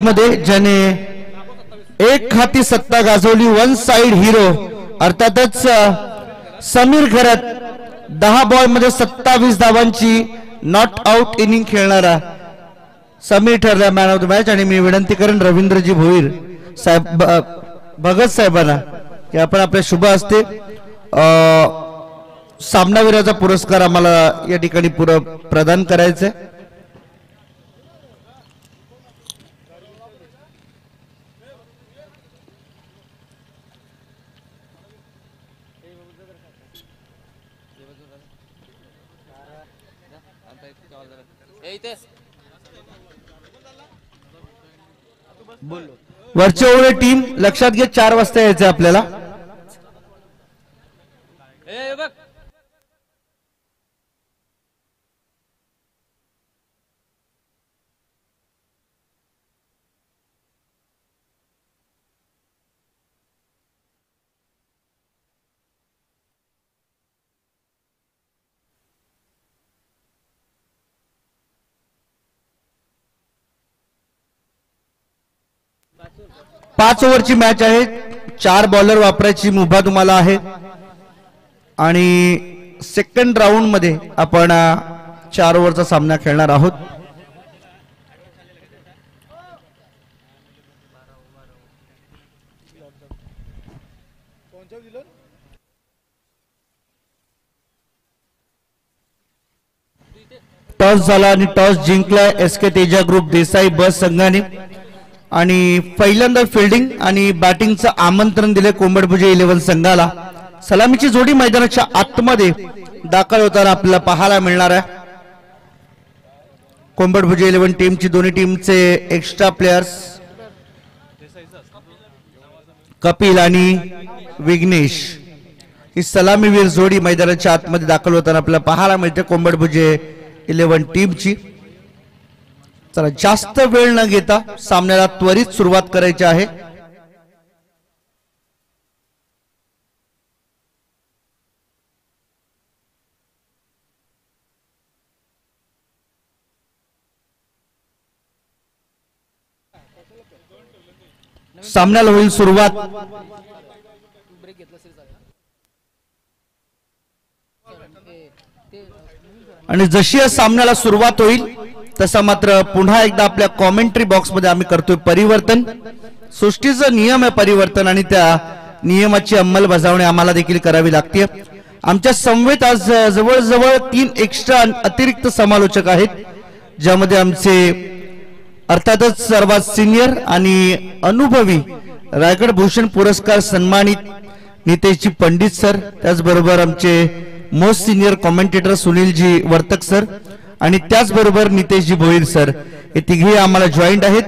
मध्ये ज्याने एक हाती सत्ता गाजवली, वन साइड हिरो अर्थातच समीर घरत 10 बॉल मध्ये 27 धावांची नॉट आउट इनिंग खेळणारा समीर ठरला मॅन ऑफ द मॅच। आणि मी विनंती करेन रवींद्रजी भोईर साहेब भगत साहेबांना की आपण आपल्या शुभ हस्ते सामनावीराचा पुरस्कार आम्हाला या ठिकाणी प्रदान करायचा आहे। वरच्या ओळे टीम लक्षात घे 4 वाजता यायचं आपल्याला। पाच ओव्हरची मॅच आहे, 4 बॉलर वापरायची मुभा तुम्हाला आहे आणि सेकंड राऊंड मध्ये आपण 4 ओव्हरचा सामना खेळणार आहोत। टॉस झाला आणि टॉस जिंकला एसके तेजा ग्रुप देसाई बस संघाने आणि पहिल्यांदा फिल्डिंग आणि बॅटिंगचं आमंत्रण दिले कोंबडभुजे 11 संघाला। सलामीची जोडी मैदानाच्या आतमध्ये दाखल होताना आपल्याला पाहायला मिळणार आहे। कोंबडभुजे 11 टीमची दोन्ही टीमचे एक्स्ट्रा प्लेयर्स कपिल आणि विघ्नेश ही सलामीवीर जोडी मैदानाच्या आतमध्ये दाखल होताना आपल्याला पाहायला मिळते कोंबडभुजे 11 टीमची। चला जास्त वेळ न घेता सामन्याला त्वरित सुरुवात करायची आहे। सामन्याला होईल सुरुवात। आणि जशी या सामन्याला सुरुवात होईल तसा मात्र पुन्हा एकदा आपल्या कॉमेंट्री बॉक्स मध्ये आम्ही करतोय परिवर्तन। सृष्टीचा नियम आहे परिवर्तन आणि त्या नियमाची अंमलबजावणी आम्हाला देखील करावी लागते। आमच्या समवेत आज जवळजवळ 3 एक्स्ट्रा अतिरिक्त समालोचक आहेत, ज्यामध्ये आमचे अर्थातच सर्वात सिनियर आणि अनुभवी रायगड भूषण पुरस्कार सन्मानित नितेशजी पंडित सर, त्याचबरोबर आमचे most senior commentator Sunilji Vartak sir आणि त्याचबरोबर नितेशजी भोईर सर, हे तिघे आम्हाला जॉईंट आहेत।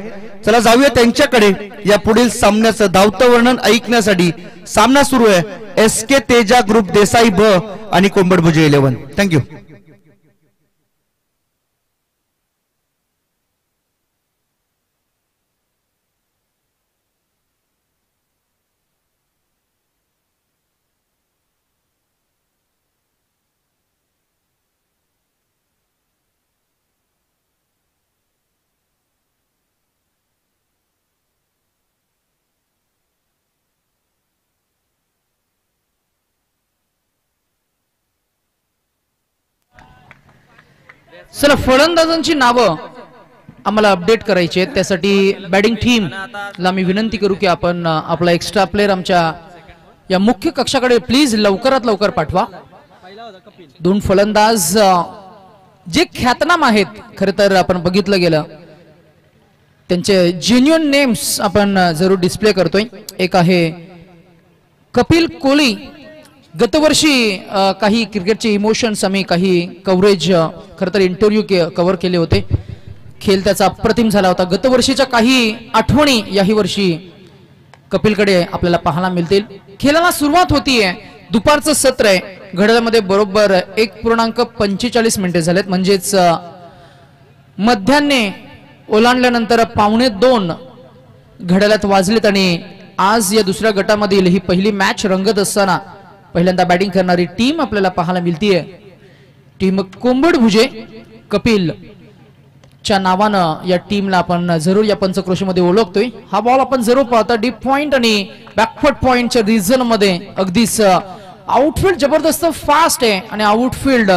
चला जाऊया त्यांच्याकडे या पुढील सामन्याचं धावतं वर्णन ऐकण्यासाठी। सामना सुरू आहे एसके तेजा ग्रुप देसाई ब आणि कोंबडभुजे 11। थँक्यू। चला फलंदाजांची नावं आम्हाला अपडेट करायची आहेत, त्यासाठी बॅटिंग टीमला मी विनंती करू की आपण आपला एक्स्ट्रा प्लेयर आमच्या या मुख्य कक्षाकडे प्लीज लवकरात लवकर पाठवा। 2 फलंदाज जे ख्यातनाम आहेत, खरं तर आपण बघितलं गेलं त्यांचे जेन्युइन नेम्स आपण जरूर डिस्प्ले करतोय। एक आहे कपिल कोहली, गतवर्षी काही क्रिकेटचे इमोशन्स आम्ही काही कव्हरेज खरं तर इंटरव्ह्यू कव्हर केले होते, खेळ त्याचा अप्रतिम झाला होता। गतवर्षीच्या काही आठवणी याही वर्षी कपिलकडे आपल्याला पाहायला मिळतील। खेळाला सुरुवात होतीये, दुपारचं सत्र आहे, घड्याळामध्ये बरोबर 1.45 मिनिटे झालेत, म्हणजेच मध्यान्हे ओलांडल्यानंतर 1:45 घड्याळात वाजलेत आणि आज या दुसऱ्या गटामधील ही पहिली मॅच रंगत असताना पहिल्यांदा बॅटिंग करणारी टीम आपल्याला पाहायला मिळतीये। टीम कोंबडभुजे कपिल च्या नावानं या टीमला आपण जरूर या पंचक्रोशीमध्ये ओळखतोय. हा बॉल आपण जरूर पाहता डीप पॉइंट आणि बॅकवर्ड पॉइंटच्या रिजन मध्ये अगदीच आउटफील्ड जबरदस्त फास्ट आहे आणि आउटफील्ड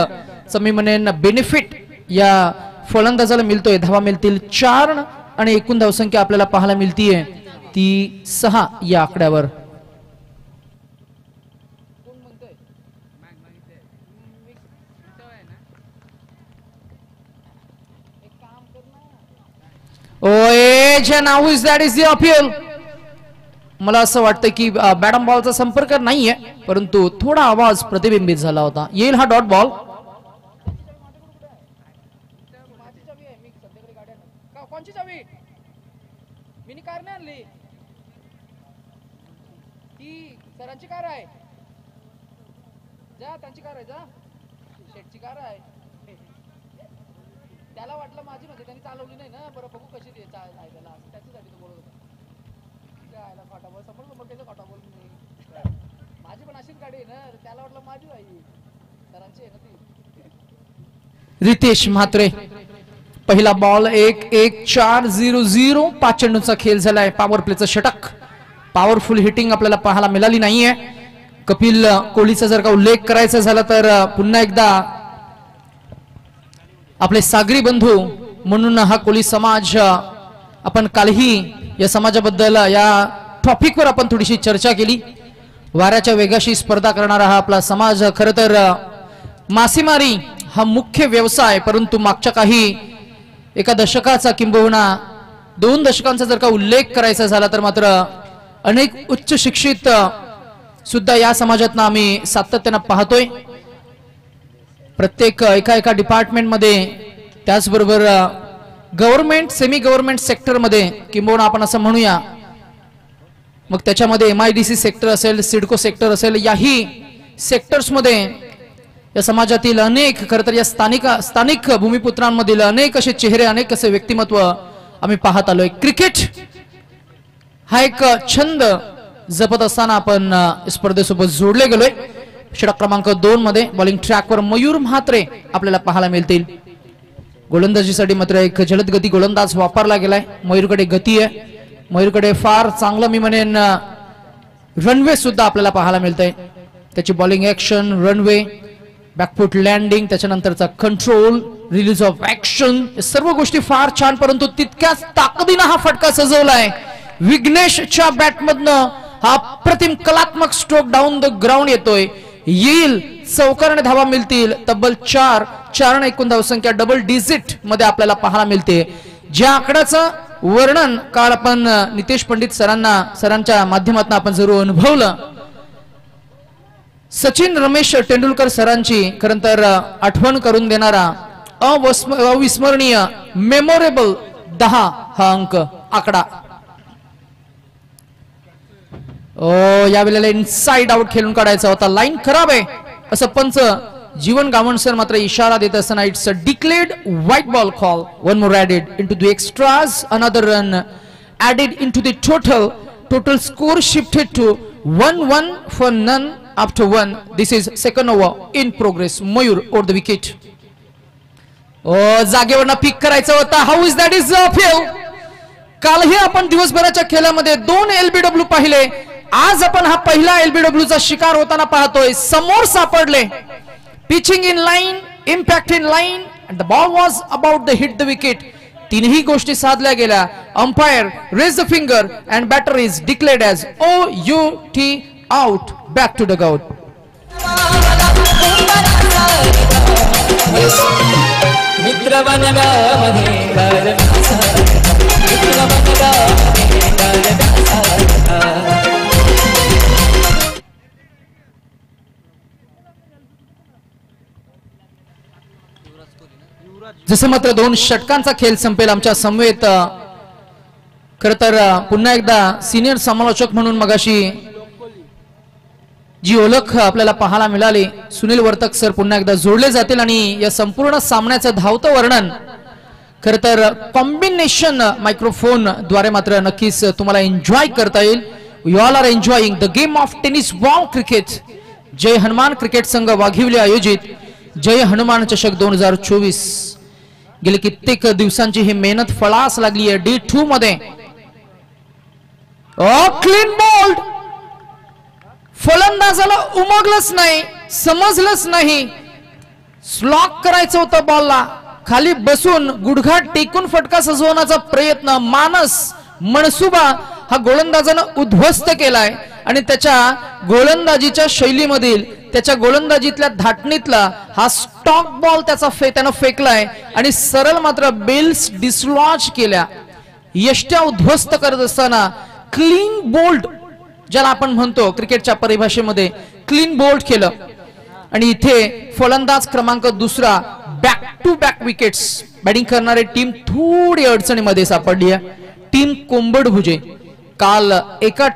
मी म्हणेन बेनिफिट या फलंदाजाला मिळतोय. धावा मिळतील 4 आणि एकूण धावसंख्या आपल्याला पाहायला मिळतीये ती 6 या आकड्यावर. अपील मला असं वाटतं की बॅटम बॉलचा संपर्क नाहीये परंतु थोडा आवाज प्रतिबिंबित झाला होता. येईल हा डॉट बॉल. सरांची कार आहे जा त्यांची कार आहे जा शेटची कार आहे त्याला वाटलं माझी म्हणजे त्यांनी चालवली नाही ना बरं बघू कशी आहे त्याला त्याच्यासाठी तो बोलत होता आयला खोटा बोल समोर त्याचा खोटा बोल माझी पण अशीच गाडी आहे ना त्याला वाटलं माझी आई सरांची आहे ना ती. रितेश म्हात्रे पहिला बॉल 1-1-4-0-0 5 चेंडूंचा खेळ झालाय. पॉवर प्लेचं षटक पॉवरफुल हिटिंग आपल्याला पाहायला मिळाली नाहीये. कपिल कोहलीचा जर का उल्लेख करायचा झाला तर पुन्हा एकदा आपले सागरी बंधू म्हणून हा कोहली समाज आपण कालही या समाजाबद्दल या टॉपिकवर आपण थोडीशी चर्चा केली. वाऱ्याच्या वेगाशी स्पर्धा करणारा हा आपला समाज खरं तर मासेमारी हा मुख्य व्यवसाय परंतु मागच्या काही एका दशकाचा किंबहुना 2 दशकांचा जर का उल्लेख करायचा झाला तर मात्र अनेक उच्च शिक्षित सुद्धा या समाजातनं आम्ही सातत्यानं पाहतोय. प्रत्येक एका डिपार्टमेंट मध्ये त्याचबरोबर गव्हर्नमेंट सेमी गव्हर्नमेंट सेक्टर मध्ये किंबहुना आपण असं म्हणूया मग त्याच्यामध्ये MIDC सेक्टर असेल सिडको सेक्टर असेल याही सेक्टर्स मध्ये या समाजातील अनेक खरं तर या स्थानिक भूमिपुत्रांमधील अनेक असे चेहरे अनेक असे व्यक्तिमत्व आम्ही पाहत आलोय. क्रिकेट हा एक छंद जपत असताना आपण स्पर्धेसोबत जोडले गेलोय. षटक क्रमांक 2 मध्ये बॉलिंग ट्रॅकवर मयूर म्हात्रे आपल्याला पाहायला मिळतील. गोलंदाजीसाठी मात्र एक जलद गती गोलंदाज वापरला गेलाय. मयूरकडे गती आहे. मयूरकडे फार चांगलं मी म्हणेन रनवे सुद्धा आपल्याला पाहायला मिळतंय. त्याची bowling action runway back foot landing त्याच्यानंतरचा कंट्रोल रिलीज ऑफ ऍक्शन सर्व गोष्टी फार छान परंतु तितक्याच ताकदीनं हा फटका सजवलाय. विघ्नेशच्या बॅटमधनं हा अप्रतिम कलात्मक स्ट्रोक डाऊन द ग्राउंड येतोय. येईल चौकारने धावा मिळतील तब्बल 4 आणि एकूण धावसंख्या डबल डिजिट मध्ये आपल्याला पाहायला मिळते. ज्या आकड्याचं वर्णन काल आपण नितेश पंडित सरांच्या माध्यमातून आपण जरूर अनुभवलं. सचिन रमेश तेंडुलकर सरांची खरं तर आठवण करून देणारा अविस्मरणीय मेमोरेबल 10 हा अंक आकडा. यावेळेला इनसाइड आउट खेळून काढायचा होता. लाईन खराब आहे असं पंच जीवन गावणसर मात्र इशारा देत असताना it's a declared white ball call. One more added into the extras another run added into the total score shifted to 1-1 for none after 1. This is second over in progress. Mayur over the wicket. जागेवरनं pick करायचा होता. How is that is appeal. कालही आपण दिवसभराच्या खेळामध्ये 2 LBW पाहिले. आज आपण हा पहिला LBW चा शिकार होताना पाहतोय. समोर सापडले pitching in line impact in line and the ball was about the hit the wicket. तीनही गोष्टी साधल्या गेल्या. Umpire raise the finger and batter is declared as OUT out. Back to dugout. जसं मात्र 2 षटकांचा खेळ संपेल आमच्या समवेत खरं तर पुन्हा एकदा सिनियर समालोचक म्हणून मगाशी जी ओळख आपल्याला पाहायला मिळाली सुनील वर्तक सर पुन्हा एकदा जोडले जातील आणि या संपूर्ण सामन्याचं धावतं वर्णन खरं तर कॉम्बिनेशन मायक्रोफोन द्वारे मात्र नक्कीच तुम्हाला एन्जॉय करता येईल. You all are enjoying the game of tennis ball cricket. जय हनुमान क्रिकेट संघ वाघिवली आयोजित जय हनुमान चषक 2024. गेले कित्येक दिवसांची ही मेहनत फळास लागली आहे. D2 मध्ये क्लीन बोल्ड. फलंदाजाला उमगलंच नाही, समजलंच नाही. स्लॉक करायचं होतं बॉलला, खाली बसून गुडघा टेकून फटका सजवण्याचा प्रयत्न, मानस मनसुबा हा गोलंदाजानं उद्ध्वस्त केलाय. आणि त्याच्या गोलंदाजीच्या शैलीमधील, त्याच्या गोलंदाजीतल्या धाटणीतला हा स्टॉक बॉल त्यानं फेकलाय आणि सरळ मात्र बेल्स डिसलॉज केल्या. यष्ट्या उद्ध्वस्त करत असताना क्लीन बोल्ड, ज्याला आपण म्हणतो क्रिकेटच्या परिभाषेमध्ये, क्लीन बोल्ड केलं. आणि इथे फलंदाज क्रमांक दुसरा, back to back wickets batting करणारी टीम थोडी अडचणीमध्ये सापडली आहे. टीम कोंबडभुजे. काल एका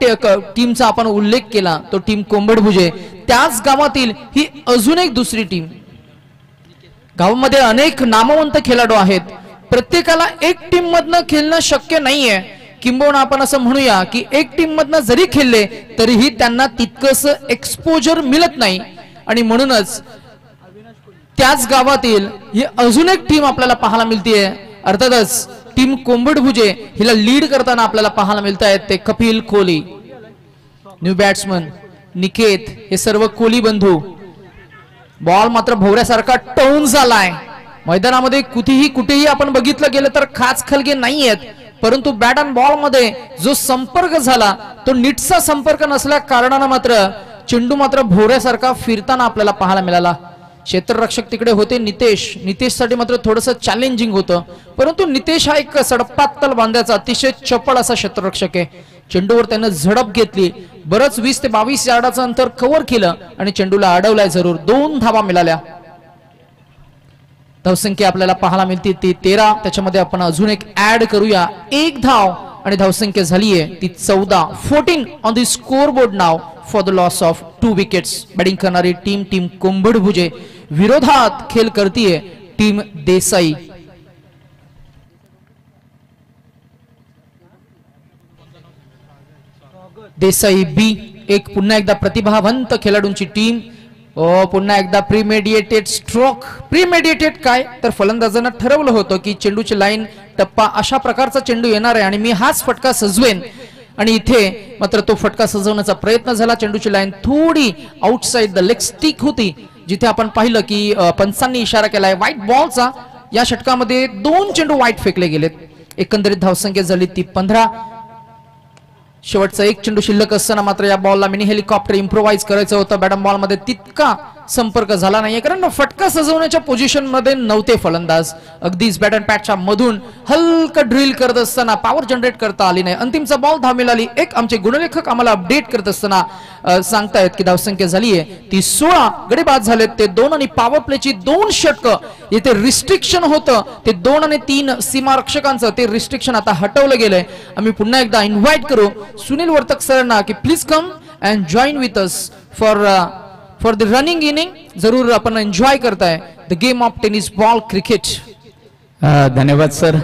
टीमचा आपण उल्लेख केला, तो टीम कोंबडभुजे. त्याच गावातील ही अजून एक दुसरी टीम. गावामध्ये अनेक नामवंत खेळाडू आहेत, प्रत्येकाला एक टीम मधनं खेळणं शक्य नाहीये. किंबहुना आपण असं म्हणूया की एक टीम मधनं जरी खेळले तरीही त्यांना तितकंस एक्सपोजर मिळत नाही. आणि म्हणूनच त्याच गावातील ही अजून एक टीम आपल्याला पाहायला मिळते. अर्थातच टीम कोंबडभुजे हिला लीड करताना आपल्याला पाहायला मिळत आहेत ते कपिल कोहली, न्यू बॅट्समन निकेत, हे सर्व कोहली बंधू. बॉल मात्र भोवऱ्यासारखा टोन झालाय. मैदानामध्ये कुठेही आपण बघितलं गेलं तर खाच खलगे नाहीयेत, परंतु बॅट अँड बॉल मध्ये जो संपर्क झाला तो नीटचा संपर्क नसल्या कारणानं मात्र चेंडू मात्र भोवऱ्यासारखा फिरताना आपल्याला पाहायला मिळाला. क्षेत्ररक्षक तिकडे होते नितेशसाठी मात्र थोडंसं चॅलेंजिंग होतं, परंतु नितेश हा एक सडपातल बांधायचा अतिशय चपळ असा क्षेत्ररक्षक आहे. चेंडूवर त्यानं झडप घेतली, बरंच 20 ते 22 यार्डाचं अंतर कव्हर केलं आणि चेंडूला अडवलाय जरूर. 2 धावा मिळाल्या. धावसंख्या आपल्याला पाहायला मिळते ती 13. त्याच्यामध्ये आपण अजून एक ऍड करूया, 1 धाव आणि धावसंख्या झालीये ती 14. 14 on the score board now for the loss of 2 wickets. Batting करणारी टीम कोंबडभुजे विरोधात खेळ करतीये टीम देसाई. देसाई बी, एक पुन्हा एकदा प्रतिभावंत खेळाडूंची टीम. पुन्हा एकदा प्रीमेडिएटेड स्ट्रोक. प्रीमेडिएटेड काय तर फलंदाजांना ठरवलं होतं की चेंडूची लाईन टप्पा अशा प्रकारचा चेंडू येणार आहे आणि मी हाच फटका सजवेन. आणि इथे मात्र तो फटका सजवण्याचा प्रयत्न झाला. चेंडूची लाईन थोडी आउटसाइड द लेग स्टिक होती, जिथे आपण पाहिलं की पंचांनी इशारा केलाय व्हाईट बॉलचा. या षटकामध्ये 2 चेंडू वाईट फेकले गेलेत. एकंदरीत धावसंख्या झाली ती 15. शेवटचा एक चेंडू शिल्लक असताना मात्र या बॉलला मिनी हेलिकॉप्टर इम्प्रोवाइज करायचं होतं. बॅट बॉल मध्ये तितका संपर्क झाला नाहीये, कारण फटका सजवण्याच्या पोझिशन मध्ये नव्हते फलंदाज. अगदीच बॅट अँड पॅटच्या मधून हलकं ड्रिल करत असताना पॉवर जनरेट करता आली नाही. अंतिमचा बॉल धाव मिळाली. एक आमचे गुणलेखक आम्हाला अपडेट करत असताना सांगतायत की धावसंख्या झालीये ती 16. गडी बाद झालेत ते 2 आणि पॉवर प्लेची 2 षटकं. येथे रिस्ट्रिक्शन होतं ते 2 आणि 3 सीमारक्षकांचं, ते रिस्ट्रिक्शन आता हटवलं गेलंय. आम्ही पुन्हा एकदा इन्व्हाइट करू सुनील वर्तक सरांना की please come and join with us for the running inning. जरूर आपण एन्जॉय करताय the game of tennis ball cricket. धन्यवाद सर.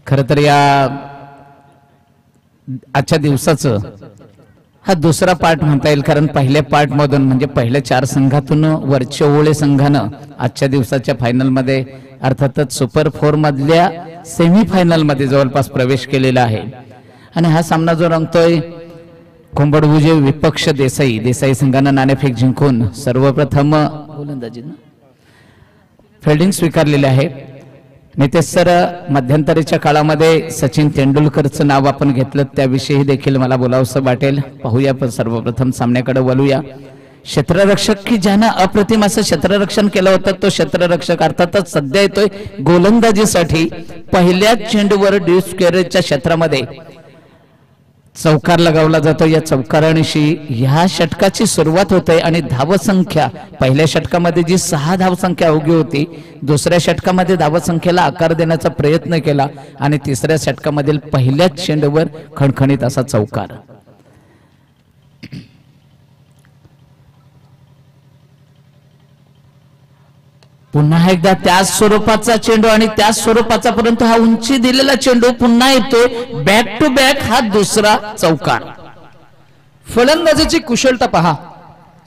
खरं तर या आजच्या दिवसाचं हा दुसरा पार्ट म्हणता येईल, कारण पहिल्या पार्ट मधून म्हणजे पहिल्या 4 संघातून वरचेओळे संघानं आजच्या दिवसाच्या फायनल मध्ये अर्थातच सुपर 4 मधल्या सेमी फायनल मध्ये जवळपास प्रवेश केलेला आहे. आणि हा सामना जो रंगतोय कोंबडभुजे विपक्ष देसाई संघानं नाणेफेक जिंकून सर्वप्रथम गोलंदाजी फिल्डिंग स्वीकारलेले आहे. नितेश सर, मध्यंतरीच्या काळामध्ये सचिन तेंडुलकरचं नाव आपण घेतलं, त्याविषयी देखील मला बोलावंसं वाटेल. पाहूया पण सर्वप्रथम सामन्याकडे वळूया. क्षेत्ररक्षक की ज्यानं अप्रतिम असं क्षेत्ररक्षण केलं होतं तो क्षेत्ररक्षक अर्थातच सध्या येतोय गोलंदाजीसाठी. पहिल्या चेंडूवर डी स्क्वेअरच्या क्षेत्रामध्ये चौकार लगावला जातो. या चौकारांशी ह्या षटकाची सुरुवात होते आणि धावसंख्या पहिल्या षटकामध्ये जी 6 धावसंख्या अवघी होती, दुसऱ्या षटकामध्ये धावसंख्येला आकार देण्याचा प्रयत्न केला आणि तिसऱ्या षटकामधील पहिल्याच चेंडूवर खणखणीत असा चौकार. पुन्हा एकदा त्याच स्वरूपाचा चेंडू आणि त्याच स्वरूपाचा, परंतु हा उंची दिलेला चेंडू पुन्हा येतोय. बॅक टू बॅक हा दुसरा चौकार. फलंदाजीची कुशलता पहा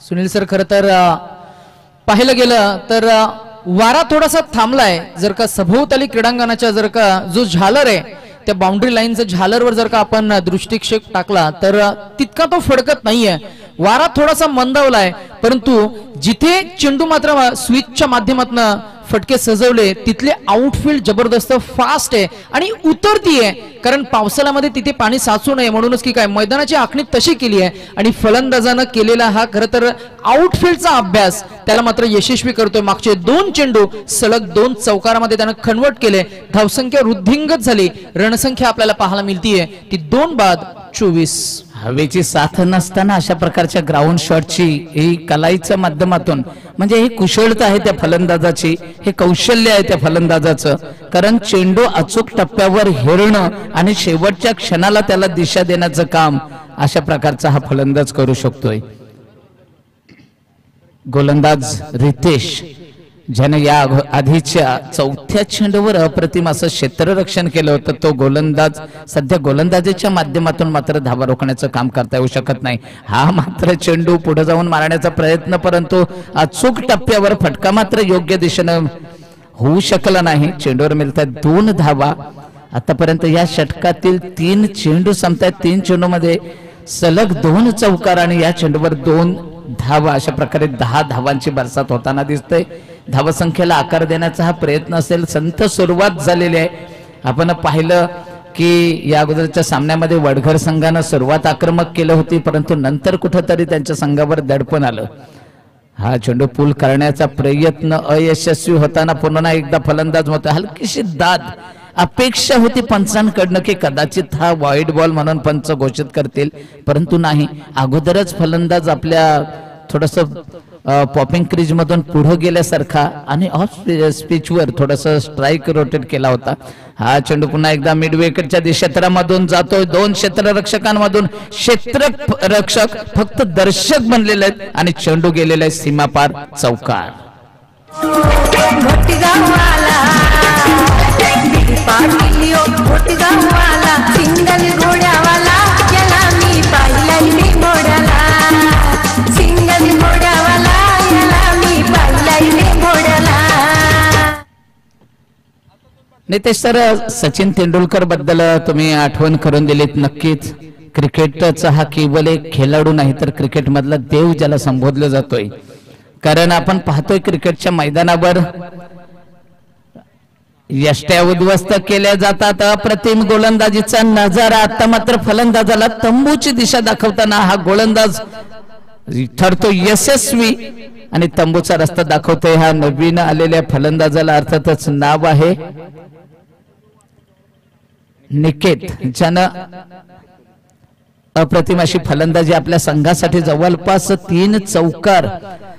सुनील सर. खरं तर पाहिलं गेलं तर वारा थोडासा थांबलाय, जर का सभोवताली क्रीडांगणाच्या जर का जो झालर आहे त्या बाउंड्री लाईनचा झालरवर जर का आपण दृष्टिक्षेप टाकला तर तितका तो फडकत नाहीये. वारा थोडासा मंदावलाय, परंतु जिथे चेंडू मात्र स्विचच्या माध्यमातून फटके सजवले तिथले आउटफील्ड जबरदस्त फास्ट आहे आणि उतरतीये, कारण पावसाळ्यामध्ये तिथे पाणी साचू नये म्हणूनच की काय मैदानाची आखणी तशी केली आहे. आणि फलंदाजानं केलेला हा खरं तर आउटफील्डचा अभ्यास त्याला मात्र यशस्वी करतोय. मागचे 2 चेंडू सलग 2 चौकारामध्ये त्यानं कन्वर्ट केले. धावसंख्या वृद्धिंगत झाली. रणसंख्या आपल्याला पाहायला मिळतीये ती 2 बाद 24. हवेची साथ नसताना अशा प्रकारच्या ग्राउंड शॉटची ही कलाईच्या माध्यमातून म्हणजे ही कुशलता आहे त्या फलंदाजाची, हे कौशल्य आहे त्या फलंदाजाचं. कारण चेंडू अचूक टप्प्यावर हेरणं आणि शेवटच्या क्षणाला त्याला दिशा देण्याचं काम अशा प्रकारचा हा फलंदाज करू शकतोय. गोलंदाज रितेश ज्याने या आधीच्या 4थ्या चेंडूवर अप्रतिम असं क्षेत्ररक्षण केलं होतं, तो गोलंदाज सध्या गोलंदाजीच्या माध्यमातून मात्र धावा रोखण्याचं काम करता येऊ शकत नाही. हा मात्र चेंडू पुढे जाऊन मारण्याचा प्रयत्न, परंतु अचूक टप्प्यावर फटका मात्र योग्य दिशेनं होऊ शकला नाही. चेंडूवर मिळतात 2 धावा. आतापर्यंत या षटकातील 3 चेंडू संपतात. 3 चेंडूमध्ये सलग 2 चौकार आणि या चेंडूवर 2 धावा. अशा प्रकारे 10 धावांची बरसात होताना दिसते. धावसंख्येला आकार देण्याचा हा प्रयत्न असेल. संथ सुरुवात झालेली आहे. आपण पाहिलं की या अगोदरच्या सामन्यामध्ये वडघर संघानं सुरुवात आक्रमक केली होती, परंतु नंतर कुठंतरी त्यांच्या संघावर दडपण आलं. हा चेंडू पूल करण्याचा प्रयत्न अयशस्वी होताना पुन्हा एकदा फलंदाज होता. हलकीशी दाद अपेक्षा होती पंचांकडनं की कदाचित हा वाईड बॉल म्हणून पंच घोषित करतील, परंतु नाही. अगोदरच फलंदाज आपल्या थोडस पॉपिंग क्रीज मधून पुढे गेल्यासारखा आणि ऑफ स्पिचवर थोडस स्ट्राईक रोटेट केला होता. हा चेंडू पुन्हा एकदा मिड विकेटच्या क्षेत्रामधून जातोय. 2 क्षेत्ररक्षकांमधून क्षेत्ररक्षक फक्त दर्शक बनलेले आहेत आणि चेंडू गेलेला आहे सीमापार चौकार. नितेश सर, सचिन तेंडुलकर बद्दल तुम्ही आठवण करून दिलीत. नक्कीच क्रिकेटचा हा केवळ एक खेळाडू नाही तर क्रिकेट मधला देव ज्याला संबोधलं जातोय. कारण आपण पाहतोय क्रिकेटच्या मैदानावर यष्ट्या उद्ध्वस्त केल्या जातात. अप्रतिम गोलंदाजीचा नजारा. आता मात्र फलंदाजाला तंबूची दिशा दाखवताना हा गोलंदाज ठरतो यशस्वी आणि तंबूचा रस्ता दाखवतोय. हा नवीन आलेल्या फलंदाजाला अर्थातच नाव आहे निकेत, ज्यानं अप्रतिम अशी फलंदाजी आपल्या संघासाठी जवळपास 3 चौकार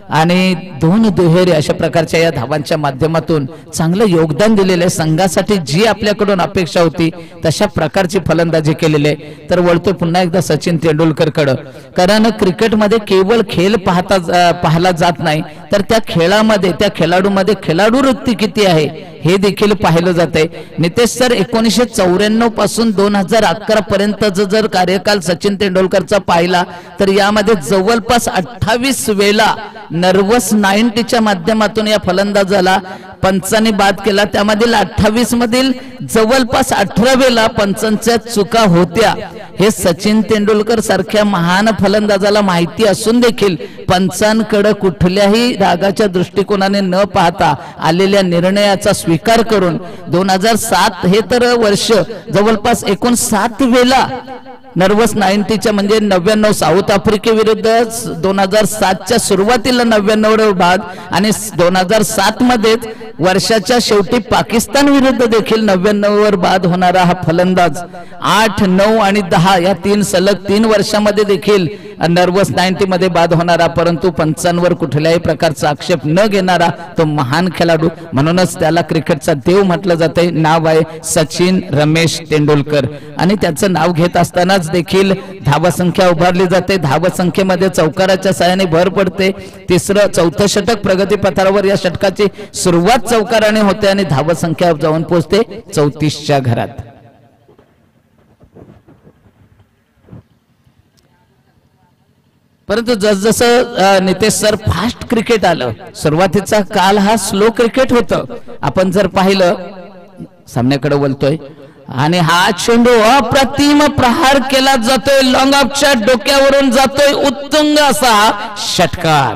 आणि 2 दुहेरी अशा प्रकारच्या या धावांच्या माध्यमातून चांगलं योगदान दिलेलं आहे. संघासाठी जी आपल्याकडून अपेक्षा होती तशा प्रकारची फलंदाजी केलेली आहे. तर वळतो पुन्हा एकदा सचिन तेंडुलकर कडे, कारण क्रिकेटमध्ये केवळ खेळ पाहायला जात नाही तर त्या खेळामध्ये त्या खेळाडूमध्ये खेळाडू वृत्ती किती आहे हे देखील पाहिलं जाते. नितेश सर, 1994 पासून 2011 पर्यंत जर कार्यकाल सचिन तेंडुलकरचा पाहिला तर यामध्ये जवळपास 28 वेळा नर्वस 90च्या माध्यमातून या फलंदाजाला पंचांनी बाद केला. त्यामधील 28 मधील जवळपास 18 वेळा पंचांच्या चुका होत्या. हे सचिन तेंडुलकर सारख्या महान फलंदाजाला माहिती असून देखील पंचांकडे कुठल्याही रागाच्या दृष्टिकोनाने न पाहता आलेल्या निर्णयाचा स्वीकार करून 2007 हे तर वर्ष जवळपास 59 वेळा नर्वस 90च्या म्हणजे 99 साऊथ आफ्रिकेविरुद्ध 2007च्या सुरुवातीला 99 बाद आणि 2007 मध्ये वर्षाच्या शेवटी पाकिस्तान विरुद्ध देखील 99 वर बाद होणारा हा फलंदाज 8, 9 आणि 10 या 3 सलग 3 वर्षामध्ये देखील नर्वस 90 मध्ये बाद होणारा, परंतु पंचांवर कुठल्याही प्रकारचा आक्षेप न घेणारा तो महान खेळाडू, म्हणूनच त्याला क्रिकेटचा देव म्हटलं जाते. नाव आहे सचिन रमेश तेंडुलकर आणि त्याचं नाव घेत असतानाच देखील धावसंख्या उभारली जाते. धावसंख्येमध्ये चौकाराच्या साहाय्याने भर पडते. 3रं 4थं षटक प्रगती पथावर या षटकाची सुरुवात चौकाराने होते आणि धावसंख्या जाऊन पोहोचते 34च्या घरात. परंतु जसजसं नितेश सर फास्ट क्रिकेट आलं, सुरुवातीचा काल हा स्लो क्रिकेट होतं. आपण जर पाहिलं सामन्याकडे बोलतोय आणि हा चेंडू अप्रतिम प्रहार केला जातोय, लॉंग ऑफच्या डोक्यावरून जातोय, उत्तुंग असा षटकार.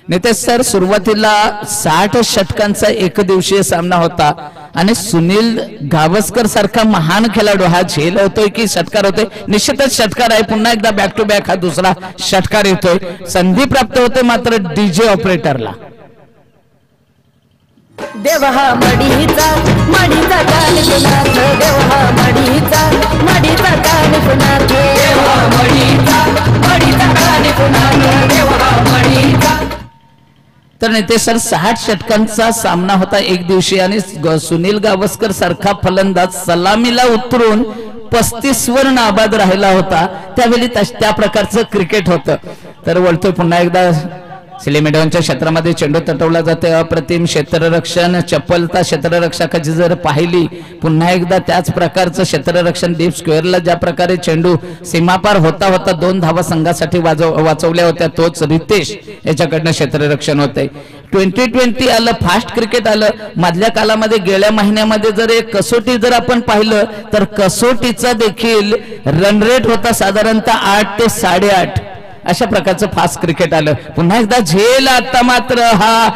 नितेश सर सुरुवातीला 60 षटकांचा एकदिवसीय सामना होता आणि सुनील गावस्कर सारखा महान खेळाडू हा झेल होतोय की षटकार होतोय? निश्चितच षटकार आहे. पुन्हा एकदा बॅक टू बॅक हा दुसरा षटकार येतोय. संधी प्राप्त होते मात्र डीजे ऑपरेटरला. देव हा मडीचा कानिफनाथ, देव हा मडीचा कानिफनाथ, देव हा मडीचा कानिफनाथ, देव हा मडीचा. तर नितेश सर 60 षटकांचा सामना होता एक दिवशी आणि सुनील गावस्कर सारखा फलंदाज सलामीला उतरून 35 वर नाबाद राहिला होता. त्यावेळी त्या प्रकारचं क्रिकेट होतं. तर बोलतोय पुन्हा एकदा सिलेमेडॉनच्या क्षेत्रामध्ये चेंडू तटवला जाते. अप्रतिम क्षेत्ररक्षण, चपलता क्षेत्ररक्षकाची जर पाहिली, पुन्हा एकदा त्याच प्रकारचं क्षेत्ररक्षण डीप स्क्वेअरला ज्या प्रकारे चेंडू सीमापार होता होता 2 धावा संघासाठी वाचवल्या होत्या, तोच रितेश याच्याकडनं क्षेत्ररक्षण होतंय. 2020 आलं, फास्ट क्रिकेट आलं. मधल्या कालामध्ये गेल्या महिन्यामध्ये जर एक कसोटी जर आपण पाहिलं तर कसोटीचा देखील रन रेट होता साधारणतः 8 ते 8.5 अशा प्रकारचं फास्ट क्रिकेट आलं. पुन्हा एकदा झेल. आता मात्र हा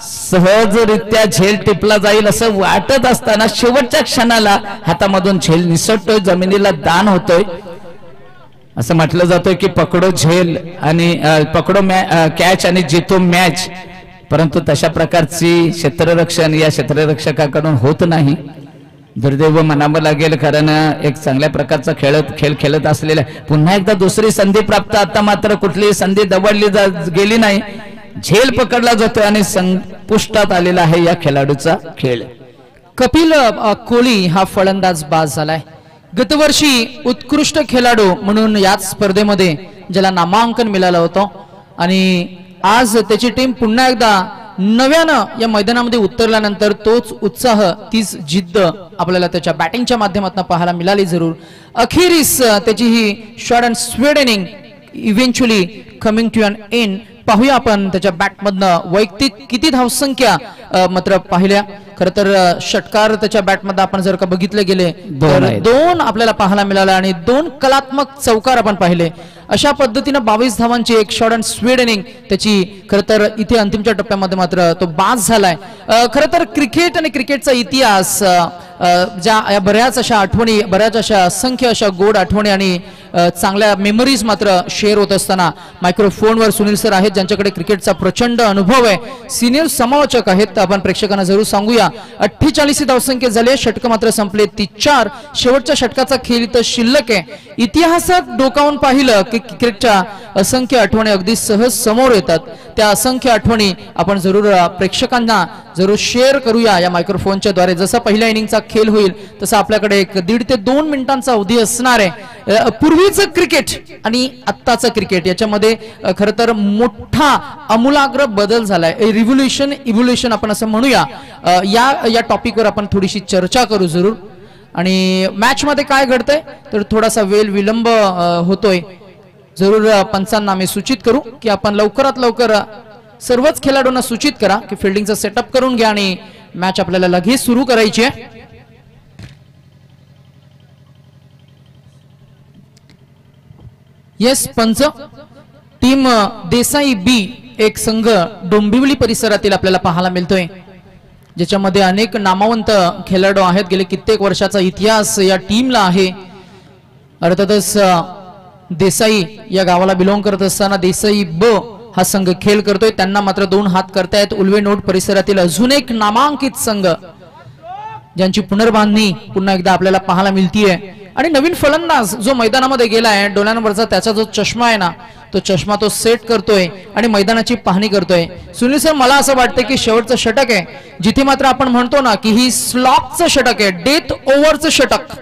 सहजरित्या झेल टिपला जाईल असं वाटत असताना शेवटच्या क्षणाला हातामधून झेल निसटतोय, जमिनीला दान होतोय. असं म्हटलं जातोय की पकडो झेल आणि पकडो कॅच आणि जितो मॅच. परंतु तशा प्रकारची क्षेत्ररक्षण या क्षेत्ररक्षकाकडून होत नाही. दुर्दैव म्हणावं लागेल, कारण एक चांगल्या प्रकारचा खेळ खेळत असलेला. पुन्हा एकदा दुसरी संधी प्राप्त. आता मात्र कुठलीही संधी दवडली गेली नाही. झेल पकडला जातोय आणि संपुष्टात आलेला आहे या खेळाडूचा खेळ. कपिल कोळी हा फलंदाज बाद झालाय. गतवर्षी उत्कृष्ट खेळाडू म्हणून याच स्पर्धेमध्ये ज्याला नामांकन मिळालं होतं आणि आज त्याची टीम पुन्हा एकदा नव्यानं या मैदानामध्ये उतरल्यानंतर तोच उत्साह, तीच जिद्द आपल्याला त्याच्या बॅटिंगच्या माध्यमातून पाहायला मिळाली. जरूर अखेरीस त्याची ही short and sweet inning eventually coming to an end. पाहूया आपण त्याच्या बॅटमधनं वैयक्तिक किती धावसंख्या मात्र पाहिल्या. खर तर षटकार त्याच्या बॅटमध्ये आपण जर का बघितले गेले तर 2 आपल्याला पाहायला मिळाला आणि 2 कलात्मक चौकार आपण पाहिले. अशा पद्धतीने 22 धावांची एक शॉर्ट अँड स्वीड इनिंग त्याची खर तर इथे अंतिमच्या टप्प्यामध्ये मात्र तो बाद झालाय. खर तर क्रिकेट आणि क्रिकेटचा इतिहास ज्या बऱ्याच अशा आठवणी, बऱ्याच अशा असंख्य अशा गोड आठवणी आणि चांगल्या मेमरीज मात्र शेअर होत असताना मायक्रोफोनवर सुनील सर आहेत ज्यांच्याकडे क्रिकेटचा प्रचंड अनुभव आहे. सिनियर समालोचक आहेत. आपण प्रेक्षकांना जरूर सांगूया 48 धावसंख्या झाले, षटक मात्र संपले 34. शेवटच्या षटकाचा खेळ इथं शिल्लक आहे. इतिहासात डोकावून पाहिलं की क्रिकेटच्या असंख्य आठवणी अगदी सहज समोर येतात. त्या असंख्य आठवणी आपण जरूर प्रेक्षकांना जरूर शेअर करूया या मायक्रोफोनच्या द्वारे. जसा पहिल्या इनिंगचा खेळ होईल तसा आपल्याकडे एक 1.5 ते 2 मिनिटांचा अवधी असणार आहे. पूर्वीचं क्रिकेट आणि आत्ताचं क्रिकेट याच्यामध्ये खरं तर मोठा आमूलाग्र बदल झालाय. इव्होल्युशन आपण असं म्हणूया. या टॉपिकवर आपण थोडीशी चर्चा करू जरूर. आणि मॅच मध्ये काय घडतंय तर थोडासा वेळ विलंब होतोय. जरूर पंचांना आम्ही सूचित करू की आपण लवकरात लवकर सर्वच खेळाडूंना सूचित करा की फिल्डिंगचा सेटअप करून घ्या आणि मॅच आपल्याला लगेच सुरू करायची आहे. येस पंच. टीम देसाई बी एक संघ डोंबिवली परिसरातील आपल्याला पाहायला मिळतोय, ज्याच्यामध्ये अनेक नामवंत खेळाडू आहेत. गेले कित्येक वर्षाचा इतिहास या टीमला आहे. अर्थातच देसाई या गावाला बिलॉंग करत असताना देसाई ब हा संघ खेळ करतोय. त्यांना मात्र 2 हात करतायत उल्वे नोट परिसरातील अजून एक नामांकित संघ ज्यांची पुनर्बांधणी पुन्हा एकदा आपल्याला पाहायला मिळतीये. आणि नवीन फलंदाज जो मैदानामध्ये गेलाय, डोळ्यांवरचा त्याचा जो चष्मा आहे ना, तो चष्मा तो सेट करतोय आणि मैदानाची पाहणी करतोय. सुनील सर, मला असं वाटतं की शेवटचं षटक आहे जिथे मात्र आपण म्हणतो ना की ही स्लॉपचं षटक आहे, डेथ ओव्हरचं षटक.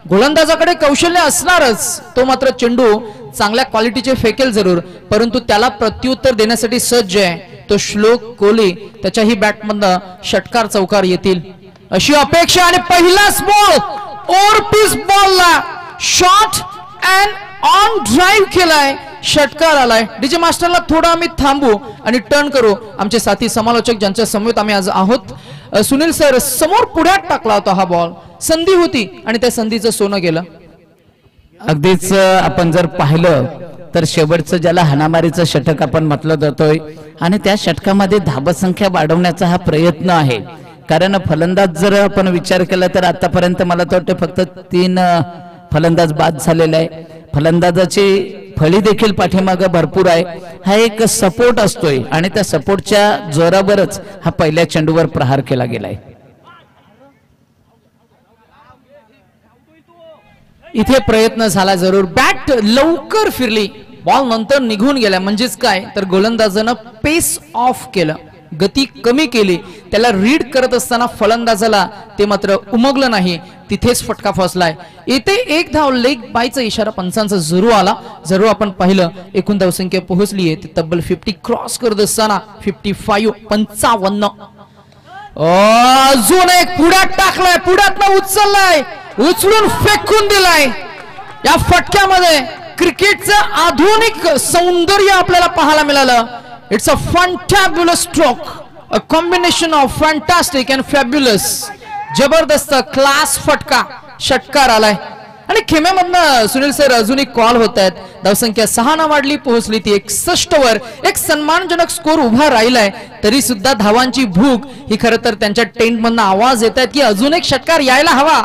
गोलंदाजाकडे कौशल्य असणारच, तो मात्र चेंडू चांगल्या क्वालिटीचे फेकेल जरूर, परंतु त्याला प्रत्युत्तर देण्यासाठी सज्ज आहे. तो श्लोक कोहली त्याच्याही बॅटमधनं षटकार चौकार येतील अशी अपेक्षा. आणि पहिलाच बॉल ओव्हरपीस बॉलला शॉट अँड ऑन ड्राईव्ह केलाय, षटकार आलाय. डीजे मास्टरला थोडं आम्ही थांबू आणि टर्न करू. आमचे साथी समालोचक ज्यांच्या समवेत आम्ही आज आहोत, सुनील सर समोर पुढ्यात टाकला होता हा बॉल, संधी होती आणि त्या संधीचं सोनं गेलं. अगदीच आपण जर पाहिलं तर शेवटचं ज्याला हाणामारीचं षटक आपण म्हटलं जातोय आणि त्या षटकामध्ये धाबसंख्या वाढवण्याचा हा प्रयत्न आहे. कारण फलंदाज जर आपण विचार केला तर आतापर्यंत मला तर वाटतं फक्त 3 फलंदाज बाद झालेला आहे. फलंदाजाची फळी देखील पाठीमागं भरपूर आहे. हा एक सपोर्ट असतोय आणि त्या सपोर्टच्या जोरावरच हा पहिल्या चेंडूवर प्रहार केला गेलाय. इथे प्रयत्न झाला जरूर, बॅट लवकर फिरली, बॉल नंतर निघून गेला. म्हणजेच काय तर गोलंदाजानं पेस ऑफ केलं, गती कमी केली. त्याला रीड करत असताना फलंदाजाला ते मात्र उमगलं नाही, तिथेच फटका फसलाय. येथे 1 धाव लेग बायचा इशारा पंचांचा जरूर आला. जरूर आपण पाहिलं एकूण धावसंख्या पोहोचली आहे ती तब्बल 50 क्रॉस करत असताना 55 अजून एक पुढ्यात टाकलाय, पुढ्यात उचललाय, उचलून फेकून दिलाय. या फटक्यामध्ये क्रिकेटचं आधुनिक सौंदर्य आपल्याला पाहायला मिळालं. It's a fantabulous stroke, a combination of fantastic and fabulous. जबरदस्त क्लास फटका, षटकार आलाय. आणि खेम्यामधनं सुनील सर अजूनही कॉल होत आहेत. धावसंख्या 6 वाढली, पोहोचली ती 61 वर. एक सन्मानजनक स्कोर उभा राहिलाय, तरी सुद्धा धावांची भूक ही खरं तर त्यांच्या टेंट मधनं आवाज येत आहेत की अजून एक षटकार यायला हवा.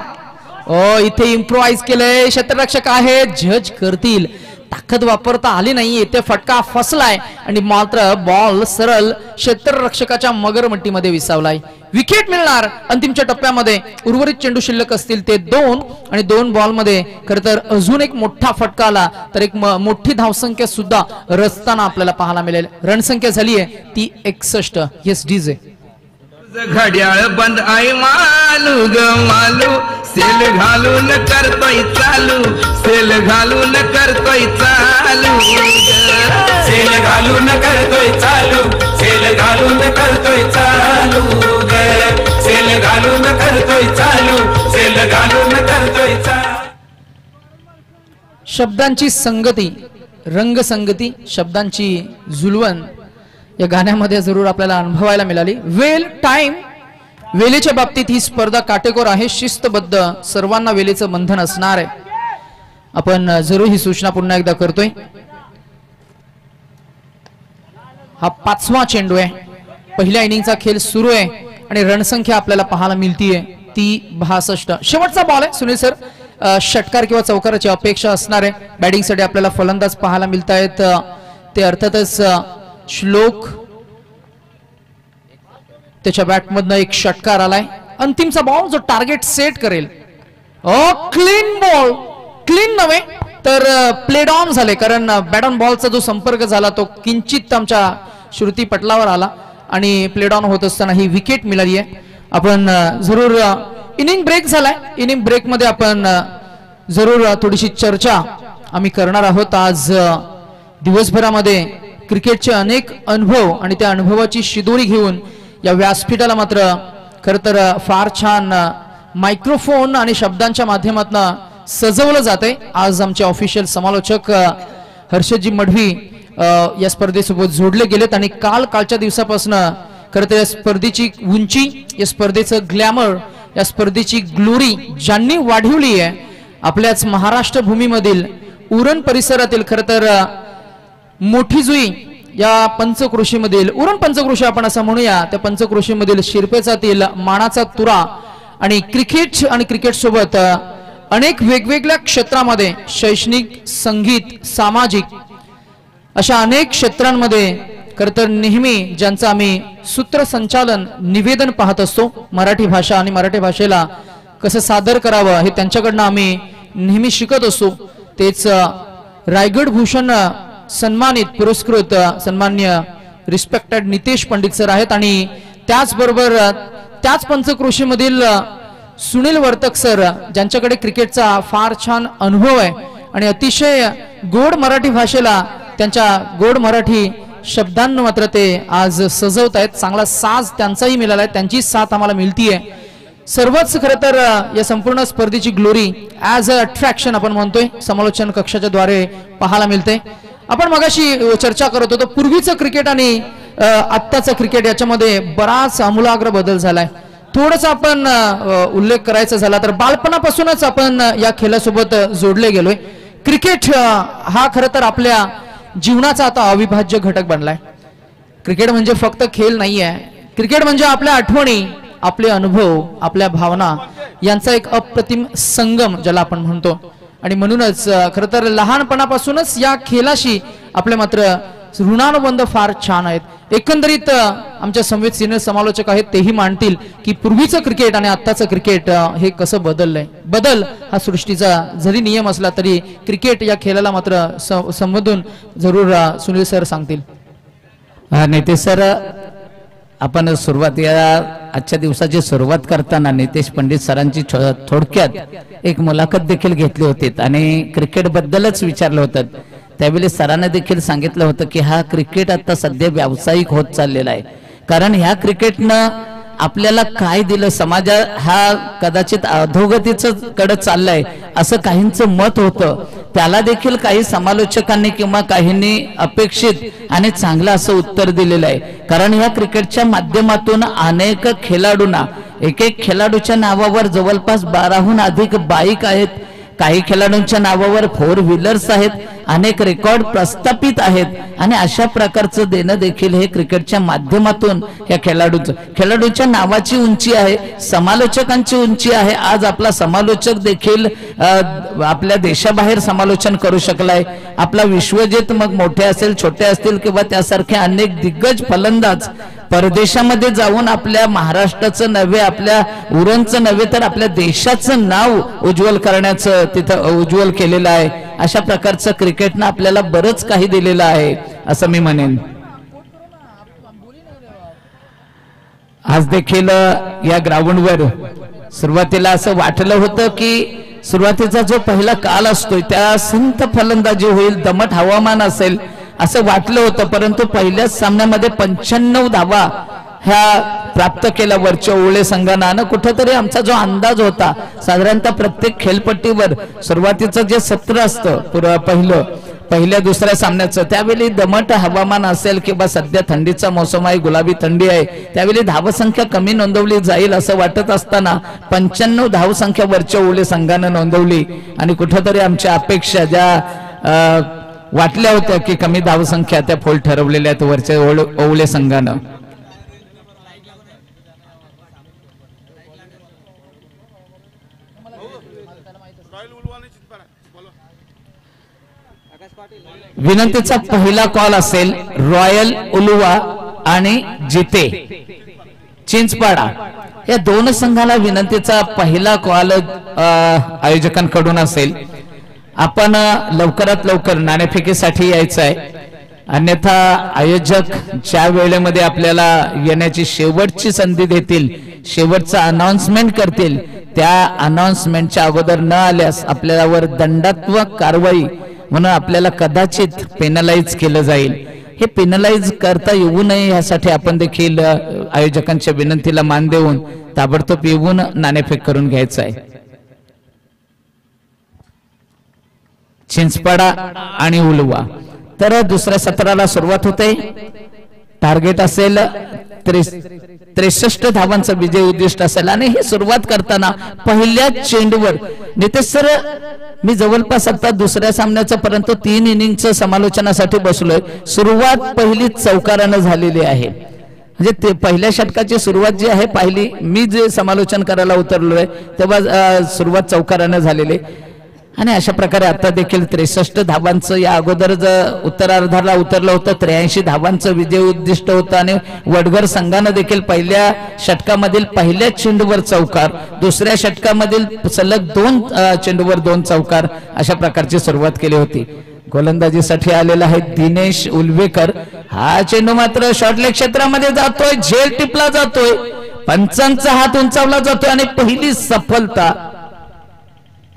इथे इम्प्रोवाइज केलंय, क्षेत्ररक्षक आहे, जज करतील. ताकद वापरता आली नाही, इथे फटका फसलाय आणि मात्र बॉल सरळ क्षेत्ररक्षकाच्या मगरमट्टीमध्ये विसावलाय. विकेट मिळणार अंतिमच्या टप्प्यामध्ये. उर्वरित चेंडू शिल्लक असतील ते 2 आणि 2 बॉल मध्ये खरं तर अजून एक मोठा फटका आला तर एक मोठी धावसंख्या सुद्धा रचताना आपल्याला पाहायला मिळेल. रणसंख्या झाली आहे ती 61. Yes DJ. घड्याळ बंद आहे मालू ग मालू, सेल घालून करतोय चालू, सेल घालून करतोय चालू, सेल घालून करतोय चालू, सेल घालून करतोय चालू, सेल घालून करतोय चालू, सेल घालून करतोय चालू. शब्दांची संगती, रंगसंगती, शब्दांची जुलवण या गाण्यामध्ये जरूर आपल्याला अनुभवायला मिळाली. वेल टाइम, वेळेच्या बाबतीत ही स्पर्धा काटेकोर आहे, शिस्तबद्ध, सर्वांना वेळेचं बंधन असणार आहे. आपण जरूर ही सूचना पुन्हा एकदा करतोय. हा 5वा चेंडू आहे, पहिल्या इनिंगचा खेळ सुरू आहे आणि रणसंख्या आपल्याला पाहायला मिळतीये ती 62. शेवटचा बॉल आहे सुनील सर, षटकार किंवा चौकाराची अपेक्षा असणार आहे. बॅटिंगसाठी आपल्याला फलंदाज पाहायला मिळत आहेत, ते अर्थातच श्लोक. त्याच्या बॅटमधनं एक षटकार आलाय. अंतिमचा बॉल जो टार्गेट सेट करेल. क्लीन बॉल, क्लीन नव्हे तर प्लेड ऑन झाले, कारण बॅट ऑन बॉलचा जो संपर्क झाला तो किंचित आमच्या श्रुती पटलावर आला आणि प्लेड ऑन होत असताना ही विकेट मिळाली आहे. आपण जरूर इनिंग ब्रेक झालाय, इनिंग ब्रेक मध्ये आपण जरूर थोडीशी चर्चा आम्ही करणार आहोत. आज दिवसभरामध्ये क्रिकेटचे अनेक अनुभव आणि त्या अनुभवाची शिदोरी घेऊन या व्यासपीठाला मात्र खरं तर फार छान मायक्रोफोन आणि शब्दांच्या माध्यमातून सजवलं जाते. आज आमचे ऑफिशियल समालोचक हर्षदजी मढवी या स्पर्धेसोबत जोडले गेलेत आणि कालच्या दिवसापासून खरं तर या स्पर्धेची उंची, या स्पर्धेचं ग्लॅमर, या स्पर्धेची ग्लोरी ज्यांनी वाढवली आहे आपल्याच महाराष्ट्र भूमीमधील उरण परिसरातील खरं तर मोठी जुई या पंचक्रोशीमधील, उरण पंचक्रोशी आपण असं म्हणूया, त्या पंचक्रोशीमधील शिरपेचातील मानाचा तुरा आणि क्रिकेट सोबत अनेक वेगवेगळ्या क्षेत्रामध्ये शैक्षणिक, संगीत, सामाजिक अशा अनेक क्षेत्रांमध्ये खरं तर नेहमी ज्यांचं आम्ही सूत्रसंचालन निवेदन पाहत असतो. मराठी भाषा आणि मराठी भाषेला कसं सादर करावं हे त्यांच्याकडनं आम्ही नेहमी शिकत असतो. तेच रायगड भूषण सन्मानित पुरस्कृत सन्मान्य रिस्पेक्टेड नितेश पंडित सर आहेत आणि त्याचबरोबर त्याच पंचक्रोशीमधील सुनील वर्तक सर ज्यांच्याकडे क्रिकेटचा फार छान अनुभव आहे आणि अतिशय गोड मराठी भाषेला त्यांच्या गोड मराठी शब्दांना मात्र ते आज सजवत आहेत. चांगला साज त्यांचाही मिळाला आहे, त्यांची साथ आम्हाला मिळतीये. सर्वच खरं तर या संपूर्ण स्पर्धेची ग्लोरी ॲज अ अट्रॅक्शन आपण म्हणतोय समालोचन कक्षाच्या द्वारे पाहायला मिळते. आपण मगाशी चर्चा करत होतो पूर्वीचं क्रिकेट आणि आत्ताचं क्रिकेट याच्यामध्ये बराच आमूलाग्र बदल झालाय. थोडंसं आपण उल्लेख करायचा झाला तर बालपणापासूनच आपण या खेळासोबत जोडले गेलोय. क्रिकेट हा खरं तर आपल्या जीवनाचा आता अविभाज्य घटक बनलाय. क्रिकेट म्हणजे फक्त खेळ नाही आहे, क्रिकेट म्हणजे आपल्या आठवणी, आपले अनुभव, आपल्या भावना यांचा एक अप्रतिम संगम ज्याला आपण म्हणतो. आणि म्हणूनच खरं तर लहानपणापासूनच या खेळाशी आपले मात्र ऋणानुबंध फार छान आहेत. एकंदरीत आमच्या संवेद सिनियर समालोचक आहेत तेही मांडतील की पूर्वीचं क्रिकेट आणि आत्ताचं क्रिकेट हे कसं बदललंय. बदल हा सृष्टीचा जरी नियम असला तरी क्रिकेट या खेळाला मात्र संबोधून जरूर सुनील सर सांगतील. नितेश सर, आपण सुरुवातीला आजच्या दिवसाची सुरुवात करताना नितेश पंडित सरांची थोडक्यात एक मुलाखत देखील घेतली होती आणि क्रिकेट बद्दलच विचारलं होतं. त्यावेळी सरांना देखील सांगितलं होतं की हा क्रिकेट आता सध्या व्यावसायिक होत चाललेला आहे. कारण ह्या क्रिकेटनं आपल्याला काय दिलं, समाजा हा कदाचित अधोगतीच कडे चाललाय असं काहींचं मत होतं. त्याला देखील काही समालोचकांनी किंवा काहींनी अपेक्षित आणि चांगलं असं उत्तर दिलेलं आहे. कारण ह्या क्रिकेटच्या माध्यमातून अनेक खेळाडूंना एक खेळाडूच्या नावावर जवळपास 12हून अधिक बाईक आहेत, काही खेळाडूंच्या नावावर 4 व्हीलर्स आहेत, अनेक रेकॉर्ड प्रस्थापित आहेत. आणि अशा प्रकारचं देणं देखील हे क्रिकेटच्या माध्यमातून या खेळाडूच्या नावाची उंची आहे, समालोचकांची उंची आहे. आज आपला समालोचक देखील आपल्या देशाबाहेर समालोचन करू शकलाय. आपला विश्वजित मग मोठे असेल, छोटे असतील किंवा त्यासारखे अनेक दिग्गज फलंदाज परदेशामध्ये जाऊन आपल्या महाराष्ट्राचं नव्हे, आपल्या उरणचं नव्हे तर आपल्या देशाचं नाव उज्ज्वल करण्याचं तिथं उज्ज्वल केलेलं आहे. अशा प्रकारचं क्रिकेटनं आपल्याला बरंच काही दिलेलं आहे असं मी म्हणेन. आज देखील या ग्राउंडवर सुरुवातीला असं वाटलं होतं की सुरुवातीचा जो पहिला काल असतो त्या संत फलंदाजी होईल, दमट हवामान असेल असं वाटलं होतं. परंतु पहिल्याच सामन्यामध्ये 95 धावा ह्या प्राप्त केल्या वरच्या ओळे संघानं. कुठेतरी आमचा जो अंदाज होता साधारणतः प्रत्येक खेळपट्टीवर सुरुवातीचं जे सत्र असतं पहिल्या दुसऱ्या सामन्याचं त्यावेळी दमट हवामान असेल किंवा सध्या थंडीचा मोसम आहे, गुलाबी थंडी आहे, त्यावेळी धावसंख्या कमी नोंदवली जाईल असं वाटत असताना 95 धावसंख्या वरच्या ओळे संघानं नोंदवली. आणि कुठेतरी आमच्या अपेक्षा ज्या वाटल्या होत्या की कमी धावसंख्या त्या फोल ठरवलेल्या आहेत वरच्या ओवळे संघानं. विनंतीचा पहिला कॉल असेल रॉयल उलुवा आणि जिते चिंचपाडा या दोन संघाला विनंतीचा पहिला कॉल आयोजकांकडून असेल. आपण लवकरात लवकर नाणेफेकीसाठी यायचं आहे, अन्यथा आयोजक ज्या वेळेमध्ये आपल्याला येण्याची शेवटची संधी देतील, शेवटचं अनाउन्समेंट करतील, त्या अनाउन्समेंटच्या अगोदर न आल्यास आपल्यावर दंडात्मक कारवाई म्हणून आपल्याला कदाचित पेनलाइज केलं जाईल. हे पेनलाइज करता येऊ नये यासाठी आपण देखील आयोजकांच्या विनंतीला मान देऊन ताबडतोब येऊन नाणेफेक करून घ्यायचं आहे. चिंचपाडा आणि उलवा तर दुसऱ्या सत्राला सुरुवात होते. टार्गेट असेल 63 धावांचं विजय उद्दिष्ट असेल. आणि हे सुरुवात करताना पहिल्या चेंडूवर नितेश सर मी जवळपास आता दुसऱ्या सामन्याचं परंतु 3 इनिंगचं समालोचनासाठी बसलोय. सुरुवात पहिली चौकारानं झालेली आहे. म्हणजे ते पहिल्या षटकाची सुरुवात जी आहे पहिली मी जे समालोचन करायला उतरलोय तेव्हा सुरुवात चौकारानं झालेली. आणि अशा प्रकारे आता देखील 63 धावांचं या अगोदर उत्तरार्धाला उतरलं होतं. 83 धावांचं विजय उद्दिष्ट होतं आणि वडगर संघानं देखील पहिल्या षटकामधील पहिल्या चेंडूवर चौकार, दुसऱ्या षटकामधील सलग 2 चेंडूवर 2 चौकार अशा प्रकारची सुरुवात केली होती. गोलंदाजीसाठी आलेला आहे दिनेश उलवेकर. हा चेंडू मात्र शॉर्टलेग क्षेत्रामध्ये जातोय, झेल टिपला जातोय, पंचांचा हात उंचावला जातोय आणि पहिली सफलता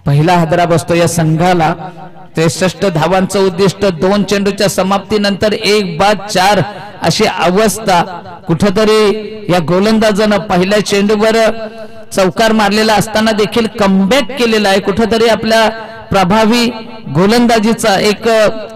पहिला हादरा बसतो या संघाला. 63 धावांचं उद्दिष्ट, 2 चेंडूच्या समाप्तीनंतर 1 बाद 4 अशी अवस्था. कुठेतरी या गोलंदाजानं पहिल्या चेंडूवर चौकार मारलेला असताना देखील कमबॅक केलेला आहे. कुठेतरी आपल्या प्रभावी गोलंदाजीचा एक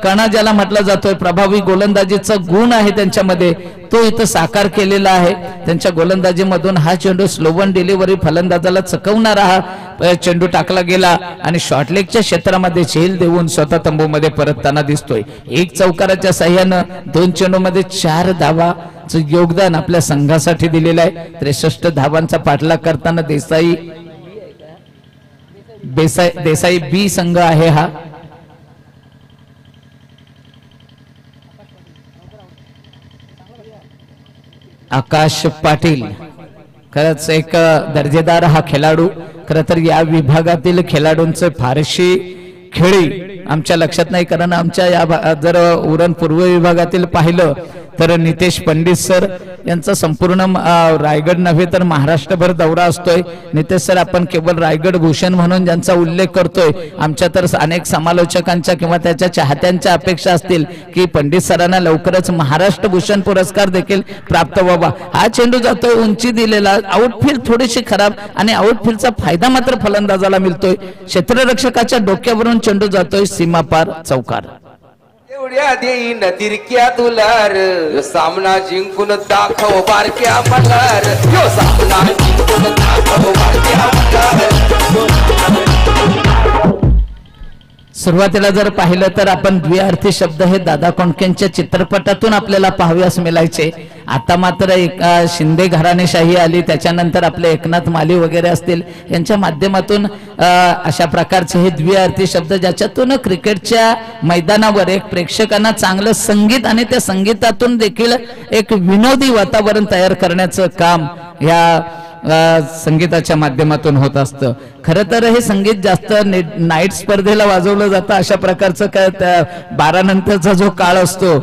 कणा ज्याला म्हटला जातोय, प्रभावी गोलंदाजीचा गुण आहे त्यांच्यामध्ये, तो इथं साकार केलेला आहे. त्यांच्या गोलंदाजीमधून हा चेंडू स्लोवन डिलिव्हरी फलंदाजाला चकवणारा हा चेंडू टाकला गेला आणि शॉर्टलेगच्या क्षेत्रामध्ये झेल देऊन स्वतः तंबूमध्ये परतताना दिसतोय. 1 चौकाराच्या साह्यानं 2 चेंडूमध्ये 4 धावाचं योगदान आपल्या संघासाठी दिलेलं आहे. 63 धावांचा पाठलाग करताना देसाई बी संघ आहे हा. आकाश पाटील खरंच एक दर्जेदार हा खेळाडू. खरं तर या विभागातील खेळाडूंचे फारशी खेळी आमच्या लक्षात नाही, कारण आमच्या या जर उरण पूर्व विभागातील पाहिलं तर नितेश पंडित सर यांचा संपूर्ण रायगड नव्हे तर महाराष्ट्रभर दौरा असतोय. नितेश सर आपण केवळ रायगड भूषण म्हणून ज्यांचा उल्लेख करतोय, आमच्या तर अनेक समालोचकांच्या किंवा त्याच्या चाहत्यांच्या अपेक्षा असतील की पंडित सरांना लवकरच महाराष्ट्र भूषण पुरस्कार देखील प्राप्त व्हावा. हा चेंडू जातोय उंची दिलेला, आउटफील्ड थोडीशी खराब आणि आउटफील्डचा फायदा मात्र फलंदाजाला मिळतोय. क्षेत्ररक्षकाच्या डोक्यावरून चेंडू जातोय सीमापार चौकार. एवढ्या देईन तिरक्या तुलार, सामना जिंकून दाखव बारक्या मल्हार, यो सामना जिंकून दाखव बारक्या मल्हार. सुरुवातीला जर पाहिलं तर आपण द्विअर्थी शब्द हे दादा कोंडकेंच्या चित्रपटातून आपल्याला पाहाव्यास मिळायचे. आता मात्र एक शिंदे घराणेशाही आली, त्याच्यानंतर आपले एकनाथ माली वगैरे असतील यांच्या माध्यमातून अशा प्रकारचे हे द्विअर्थी शब्द ज्याच्यातून क्रिकेटच्या मैदानावर एक प्रेक्षकांना चांगलं संगीत आणि त्या संगीतातून देखील एक विनोदी वातावरण तयार करण्याचं काम या संगीताच्या माध्यमातून होत असतं. खरं तर हे संगीत जास्त नाईट स्पर्धेला वाजवलं जातं. अशा प्रकारचं काय 12 नंतरचा जो काळ असतो,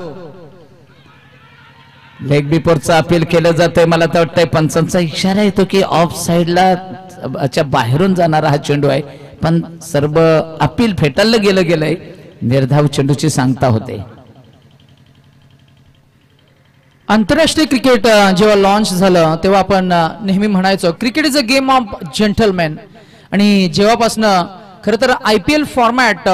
लेग बिफोरचं अपील केलं जातंय. मला तर वाटतंय पंचांचा इशारा येतो की ऑफ साइडला बाहेरून जाणारा हा चेंडू आहे, पण सर्व अपील फेटाळलं गेलंय. निर्धाव चेंडूची सांगता होते. आंतरराष्ट्रीय क्रिकेट जेव्हा लॉन्च झालं तेव्हा आपण नेहमी म्हणायचो cricket is a game of gentleman. आणि जेव्हापासून खरं तर IPL फॉर्मॅट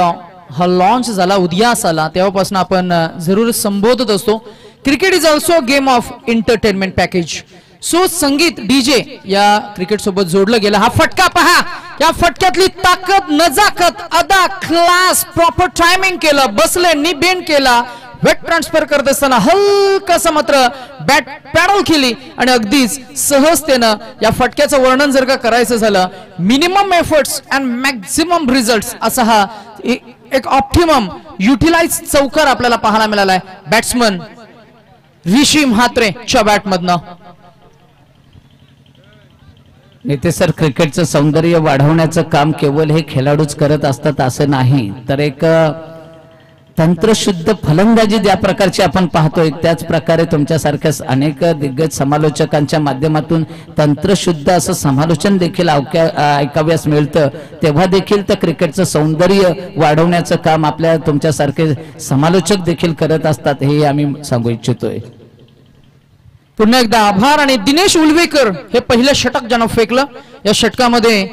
हा लॉन्च झाला, उदयास आला, तेव्हापासून आपण जरूर संबोधत असतो cricket is also game of entertainment package. So संगीत DJ या क्रिकेट सोबत जोडलं गेलं. हा फटका पहा, या फटक्यातली ताकद, नजाकत, अदा, क्लास, प्रॉपर टायमिंग केलं, बसले, निबेंड केला, वेट ट्रान्सफर करत असताना हलकासा मात्र बॅट पॅडल केली आणि अगदीच सहजतेनं या फटक्याचं वर्णन जर का करायचं झालं, minimum efforts and maximum results असा हा एक ऑप्टिमम युटिलाइज चौकार आपल्याला पाहायला मिळालाय बॅट्समन ऋषी म्हात्रेच्या बॅटमधनं. नितेश सर, क्रिकेटचं सौंदर्य वाढवण्याचं काम केवळ हे खेळाडूच करत असतात असं नाही, तर एक तंत्रशुद्ध फलंदाजी ज्या प्रकारची आपण पाहतोय त्याच प्रकारे तुमच्यासारख्या अनेक दिग्गज समालोचकांच्या माध्यमातून तंत्रशुद्ध असं समालोचन देखील ऐकाव्यास मिळतं. तेव्हा देखील तर क्रिकेटचं सौंदर्य वाढवण्याचं काम आपल्या तुमच्यासारखे समालोचक देखील करत असतात, हे आम्ही सांगू इच्छितोय. पुन्हा एकदा आभार. आणि दिनेश उलवेकर हे पहिलं षटक ज्यानं फेकलं, या षटकामध्ये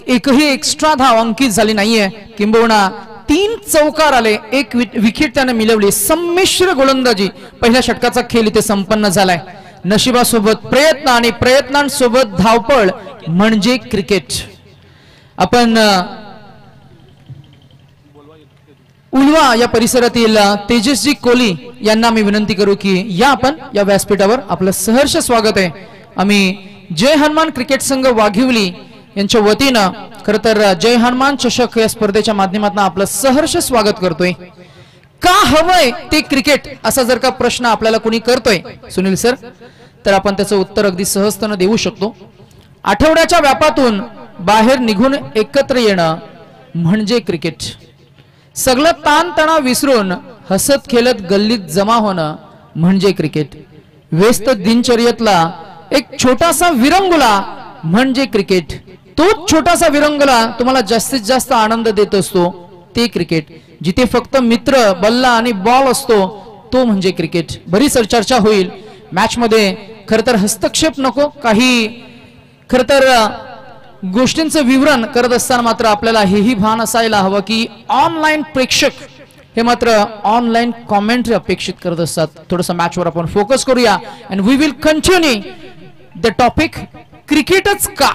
एकही एक्स्ट्रा धाव अंकित झाली नाहीये, किंबहुना 3 चौकार आले, 1 विकेट त्याने मिळवली. संमिश्र गोलंदाजी पहिल्या षटकाचा खेळ इथे संपन्न झालाय. नशिबासोबत प्रयत्न आणि प्रयत्नांसोबत धावपळ म्हणजे क्रिकेट. आपण उल्वा या परिसरातील तेजसजी कोली यांना मी विनंती करू की या आपण या व्यासपीठावर आपलं सहर्ष स्वागत आहे. आम्ही जय हनुमान क्रिकेट संघ वाघिवली यांच्या वतीनं खरं तर जय हनुमान चषक या स्पर्धेच्या माध्यमातून आपलं सहर्ष स्वागत करतोय. का हवंय ते क्रिकेट असा जर का प्रश्न आपल्याला कोणी करतोय सुनील सर, तर आपण त्याचं उत्तर अगदी सहजतेनं देऊ शकतो. आठवड्याच्या व्यापातून बाहेर निघून एकत्र येणं म्हणजे क्रिकेट. सगळं ताणतणाव विसरून हसत खेळत गल्लीत जमा होणं म्हणजे क्रिकेट. व्यस्त दिनचर्येतला एक छोटासा विरंगुळा म्हणजे क्रिकेट. तोच छोटासा विरंगुळा तुम्हाला जास्तीत जास्त आनंद देत असतो ते क्रिकेट. जिथे फक्त मित्र, बल्ला आणि बॉल असतो तो म्हणजे क्रिकेट. बरीच चर्चा होईल मॅच मध्ये. खर तर हस्तक्षेप नको, काही खर तर गोष्टींचं विवरण करत असताना मात्र आपल्याला हेही भान असायला हवं की ऑनलाईन प्रेक्षक हे मात्र ऑनलाईन कॉमेंट्री अपेक्षित करत असतात. थोडंसं मॅचवर आपण फोकस करूया and we will continue the topic क्रिकेटच का.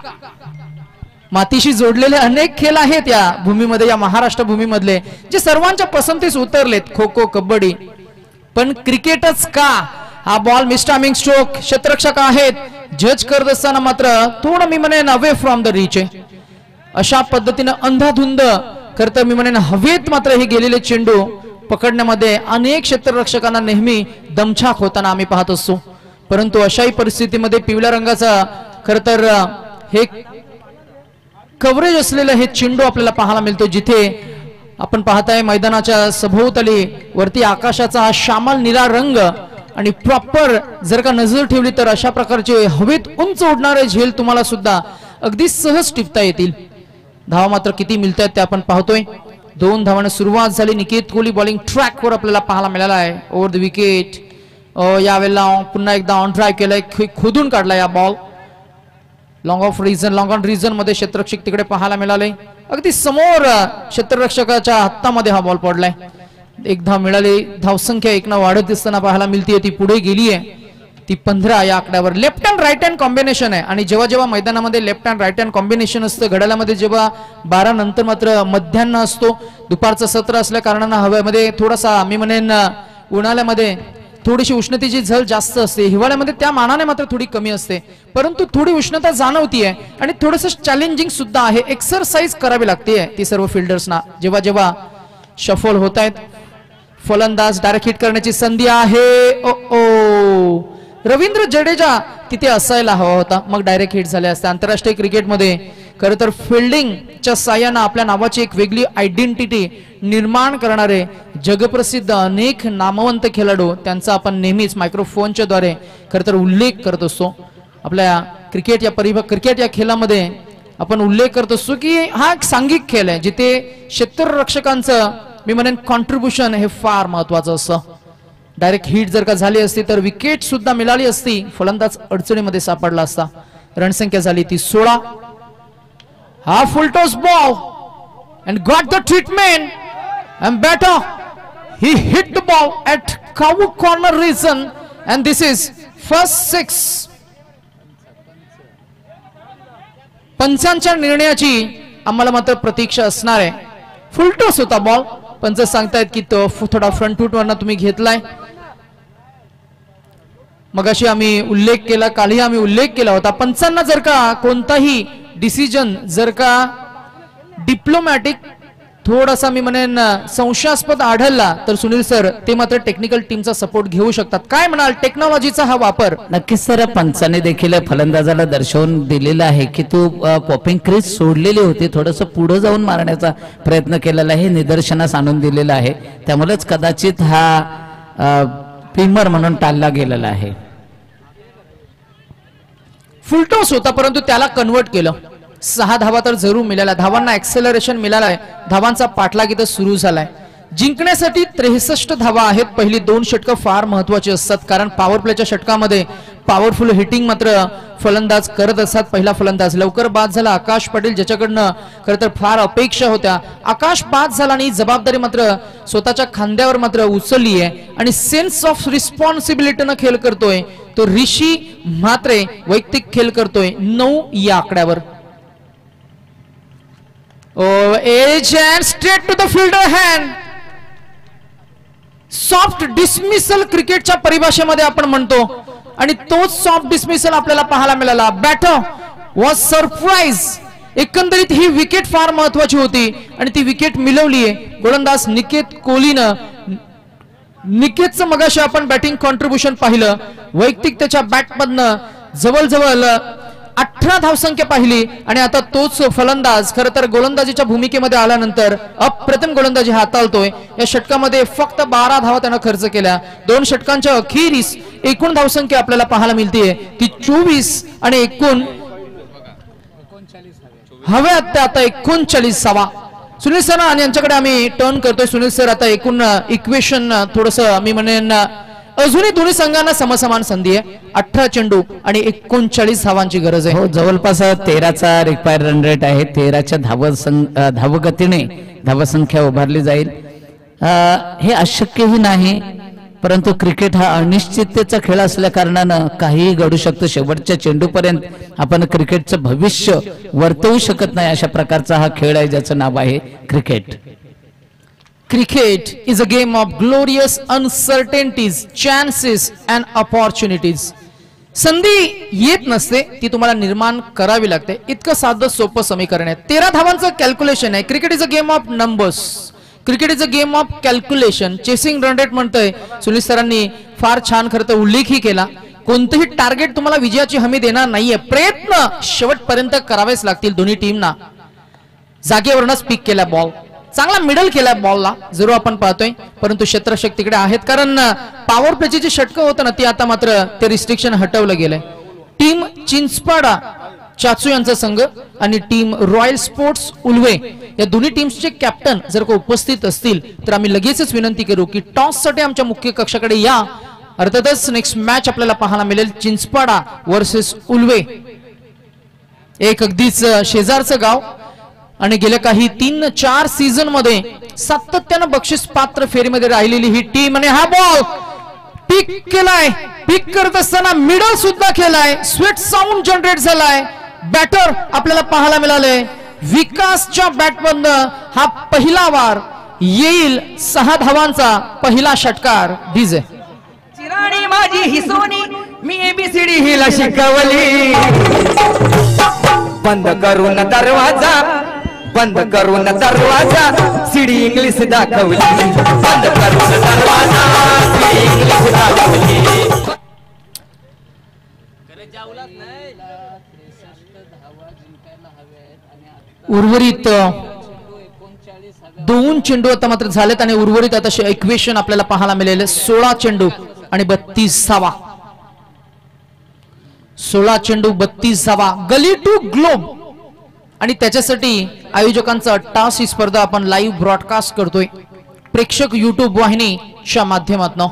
मातीशी जोडलेले अनेक खेळ आहेत या भूमीमध्ये, या महाराष्ट्र भूमीमधले, जे सर्वांच्या पसंतीस उतरलेत. खो खो, कबड्डी, पण क्रिकेटच का. हा बॉल मिसटायमिंग स्ट्रोक, क्षेत्ररक्षक आहेत, जज करत असताना मात्र थोडं मी म्हणेन अवे फ्रॉम द रीच आहे. अशा पद्धतीनं अंधाधुंद खरं मी म्हणेन हवेत मात्र हे गेलेले चेंडू पकडण्यामध्ये अनेक क्षेत्ररक्षकांना नेहमी दमछाक होताना आम्ही पाहत असतो. परंतु अशाही परिस्थितीमध्ये पिवळ्या रंगाचा खरं तर हे कव्हरेज असलेलं हे चेंडू आपल्याला पाहायला मिळतो. जिथे आपण पाहताय मैदानाच्या सभोवताली वरती आकाशाचा हा श्यामल निळा रंग आणि प्रॉपर जर का नजर ठेवली तर अशा प्रकारचे हवेत उंच उडणारे झेल तुम्हाला सुद्धा अगदी सहज टिपता येतील. धावा मात्र किती मिळतात ते आपण पाहतोय. 2 धावांना सुरुवात झाली. निकेत कोहली बॉलिंग ट्रॅकवर आपल्याला पाहायला मिळाला आहे. ओव्हर द विकेट यावेळेला पुन्हा एकदा ऑन ट्राय केलाय, खोदून काढला या बॉल. लॉंग ऑन रिझन मध्ये क्षेत्ररक्षक तिकडे पाहायला मिळाले. अगदी समोर क्षेत्ररक्षकाच्या हातामध्ये हा बॉल पडलाय. 1 धाव मिळाली. धावसंख्या 1 वाढत असताना पाहायला मिळते. ती पुढे गेली आहे, ती 15 या आकड्यावर. Left hand right hand combination आहे आणि जेव्हा जेव्हा मैदानामध्ये left hand right hand combination असतं, घड्याळामध्ये जेव्हा 12 नंतर मात्र मध्यान्ह असतो, दुपारचं सत्र असल्या कारणानं हवेमध्ये थोडासा मी म्हणेन उन्हाळ्यामध्ये थोडीशी उष्णतेची झळ जास्त असते, हिवाळ्यामध्ये त्या मानाने मात्र थोडी कमी असते. परंतु थोडी उष्णता जाणवतीये आणि थोडंसं चॅलेंजिंग सुद्धा आहे. एक्सरसाइज करावी लागते ती सर्व फिल्डर्सना. जेव्हा जेव्हा शफल होत आहेत, फलंदाज डायरेक्ट हिट करण्याची संधी आहे. रवींद्र जडेजा तिथे असायला हवा होता, मग डायरेक्ट हिट झाले असते. आंतरराष्ट्रीय क्रिकेटमध्ये खरं तर फिल्डिंगच्या साह्यानं आपल्या नावाची एक वेगळी आयडेंटिटी निर्माण करणारे जगप्रसिद्ध अनेक नामवंत खेळाडू, त्यांचा आपण नेहमीच मायक्रोफोनच्या द्वारे खरं तर उल्लेख करत असतो. आपल्या क्रिकेट या खेळामध्ये आपण उल्लेख करत असतो की हा एक सांघिक खेळ आहे, जिथे क्षेत्ररक्षकांचं मी म्हणेन कॉन्ट्रीब्युशन हे फार महत्वाचं असतं. डायरेक्ट हिट जर का झाली असती तर विकेट सुद्धा मिळाली असती, फलंदाज अडचणीमध्ये सापडला असता. रणसंख्या झाली ती 16. हा full toss ball and got the treatment and better he hit the ball at cover corner region and this is first 6. पंचांच्या निर्णयाची आम्हाला मात्र प्रतीक्षा असणार आहे. फुलटॉस होता बॉल, पंच सांगतायत की तो थोडा फ्रंट फूट वरना तुम्ही घेतलाय. मगाशी आम्ही उल्लेख केला, कालही आम्ही उल्लेख केला होता, पंचांना जर का कोणताही डिसिजन जर का डिप्लोमॅटिक थोडासा मी म्हणेन संशयास्पद आढळला तर सुनील सर ते मात्र टेक्निकल टीमचा सपोर्ट घेऊ शकतात. काय म्हणाल टेक्नॉलॉजीचा हा वापर? नक्कीच सर, पंचाने देखील फलंदाजाला दर्शवून दिलेला आहे की तू पॉपिंग क्रीज सोडलेली होती, थोडंसं पुढे जाऊन मारण्याचा प्रयत्न केलेला आहे, निदर्शनास आणून दिलेला आहे. त्यामुळेच कदाचित हा पिमर म्हणून टाळला गेलेला आहे. फुलटॉस होता परंतु त्याला कन्वर्ट केलं. 6 धावा तर जरूर मिळाल्या, धावांना ऍक्सेलरेशन मिळालाय, धावांचा पाठलाग इथं सुरू झालाय. जिंकण्यासाठी 63 धावा आहेत. पहिली 2 षटकं फार महत्वाची असतात, कारण पॉवर प्लेच्या षटकामध्ये पॉवरफुल हिटिंग मात्र फलंदाज करत असतात. पहिला फलंदाज लवकर बाद झाला आकाश पाटील, ज्याच्याकडनं खरं तर फार अपेक्षा होत्या. आकाश बाद झाला आणि जबाबदारी मात्र स्वतःच्या खांद्यावर मात्र उचलली आहे आणि सेन्स ऑफ रिस्पॉन्सिबिलिटीनं खेळ करतोय तो ऋषी म्हात्रे. वैयक्तिक खेळ करतोय 9 या आकड्यावर. Edge and straight to the fielder hand. Soft dismissal क्रिकेटच्या परिभाषेमध्ये आपण म्हणतो आणि तोच सॉफ्ट डिसमिसल आपल्याला पाहायला मिळाला. Batter was surprise. एकंदरीत ही विकेट फार महत्वाची होती आणि ती विकेट मिळवलीये गोलंदाज निकेत कोहलीनं. निकेतचं मगाशी आपण बॅटिंग कॉन्ट्रीब्युशन पाहिलं. वैयक्तिक त्याच्या बॅटमधनं जवळजवळ 18 धावसंख्या पाहिली आणि आता तोच फलंदाज खरं तर गोलंदाजीच्या भूमिकेमध्ये आल्यानंतर अप्रतिम गोलंदाजी हाताळतोय. या षटकामध्ये फक्त 12 धावा त्यानं खर्च केल्या. 2 षटकांच्या अखेरीस एकूण धावसंख्या आपल्याला पाहायला मिळते ती 24 आणि एकूण हव्यात त्या आता 39वा. सुनील सर आणि यांच्याकडे आम्ही टर्न करतोय. सुनील सर, आता एकूण इक्वेशन थोडस मी म्हणेन अजूनही दोन्ही संघांना समसमान संधी आहे. 18 चेंडू आणि 39 धावांची गरज आहे. हो, जवळपास 13चा रिक्वायर्ड रन रेट आहे. 13च्या धावगतीने धावसंख्या उभारली जाईल. हे अशक्यही नाही, परंतु क्रिकेट हा अनिश्चिततेचा खेळ असल्या कारणानं काहीही घडू शकतं. शेवटच्या चेंडूपर्यंत आपण क्रिकेटचं भविष्य वर्तवू शकत नाही. अशा प्रकारचा हा खेळ आहे ज्याचं नाव आहे cricket. Cricket is a game of glorious uncertainties, chances and opportunities. संधी येत नसते, ती तुम्हाला निर्माण करावी लागते. इतकं साधं सोपं समीकरण आहे. 13 धावांचं कॅल्क्युलेशन आहे. Cricket is a game of numbers. Cricket is a game of calculation. Chasing run rate म्हणतोय सुनील सरांनी फार छान खरं तर उल्लेखही केला. कोणतंही टार्गेट तुम्हाला विजयाची हमी देणार नाहीये. प्रयत्न शेवटपर्यंत करावेच लागतील दोन्ही टीमना. जागेवरूनच पिक केला बॉल, चांगला मिडल केला बॉलला, जरूर आपण पाहतोय. परंतु क्षेत्ररक्षक तिकडे आहेत, कारण पॉवर प्लेची जी षटकं होतं ना ती आता मात्र ते रिस्ट्रिक्शन हटवलं गेलंय. टीम चिंचपाडा चाचू यांचा संघ आणि टीम रॉयल स्पोर्ट्स उल्वे या दोन्ही टीम्सचे कॅप्टन जर का उपस्थित असतील तर आम्ही लगेचच विनंती करू की टॉस साठी आमच्या मुख्य कक्षाकडे या. अर्थातच नेक्स्ट मॅच आपल्याला पाहायला मिळेल चिंचपाडा वर्सेस उल्वे. एक अगदीच शेजारचं गाव आणि गेल्या काही 3-4 सीझन मध्ये सातत्यानं बक्षीस पात्र फेरीमध्ये राहिलेली ही टीम. आणि हा बॉल पिक केलाय. पिक करत असताना मिडल सुद्धा केलाय. स्वीट साऊंड जनरेट झालाय. बॅटर आपल्याला पाहायला मिळाले. विकासच्या बॅटमधनं हा पहिला वार येईल. 6 धावांचा पहिला षटकार. डीजे चिराणी माझी हिसोनी, मी एबीसीडी हिला शिकवली. बंद करून दरवाजा, बंद करून दरवाजा, सीडी इंग्लिश दाखवली. बंद करून दरवाजा, सीडी इंग्लिश दाखवली. उर्वरित 2 चेंडू आता मात्र झालेत आणि उर्वरित आता इक्वेशन आपल्याला पाहायला मिळेल. 16 चेंडू आणि 32 धावा. 16 चेंडू 32 धावा. गली टू ग्लोब. आणि त्याच्यासाठी आयोजकांचा टास ही स्पर्धा आपण लाईव्ह ब्रॉडकास्ट करतोय प्रेक्षक युट्यूब वाहिनीच्या माध्यमातून.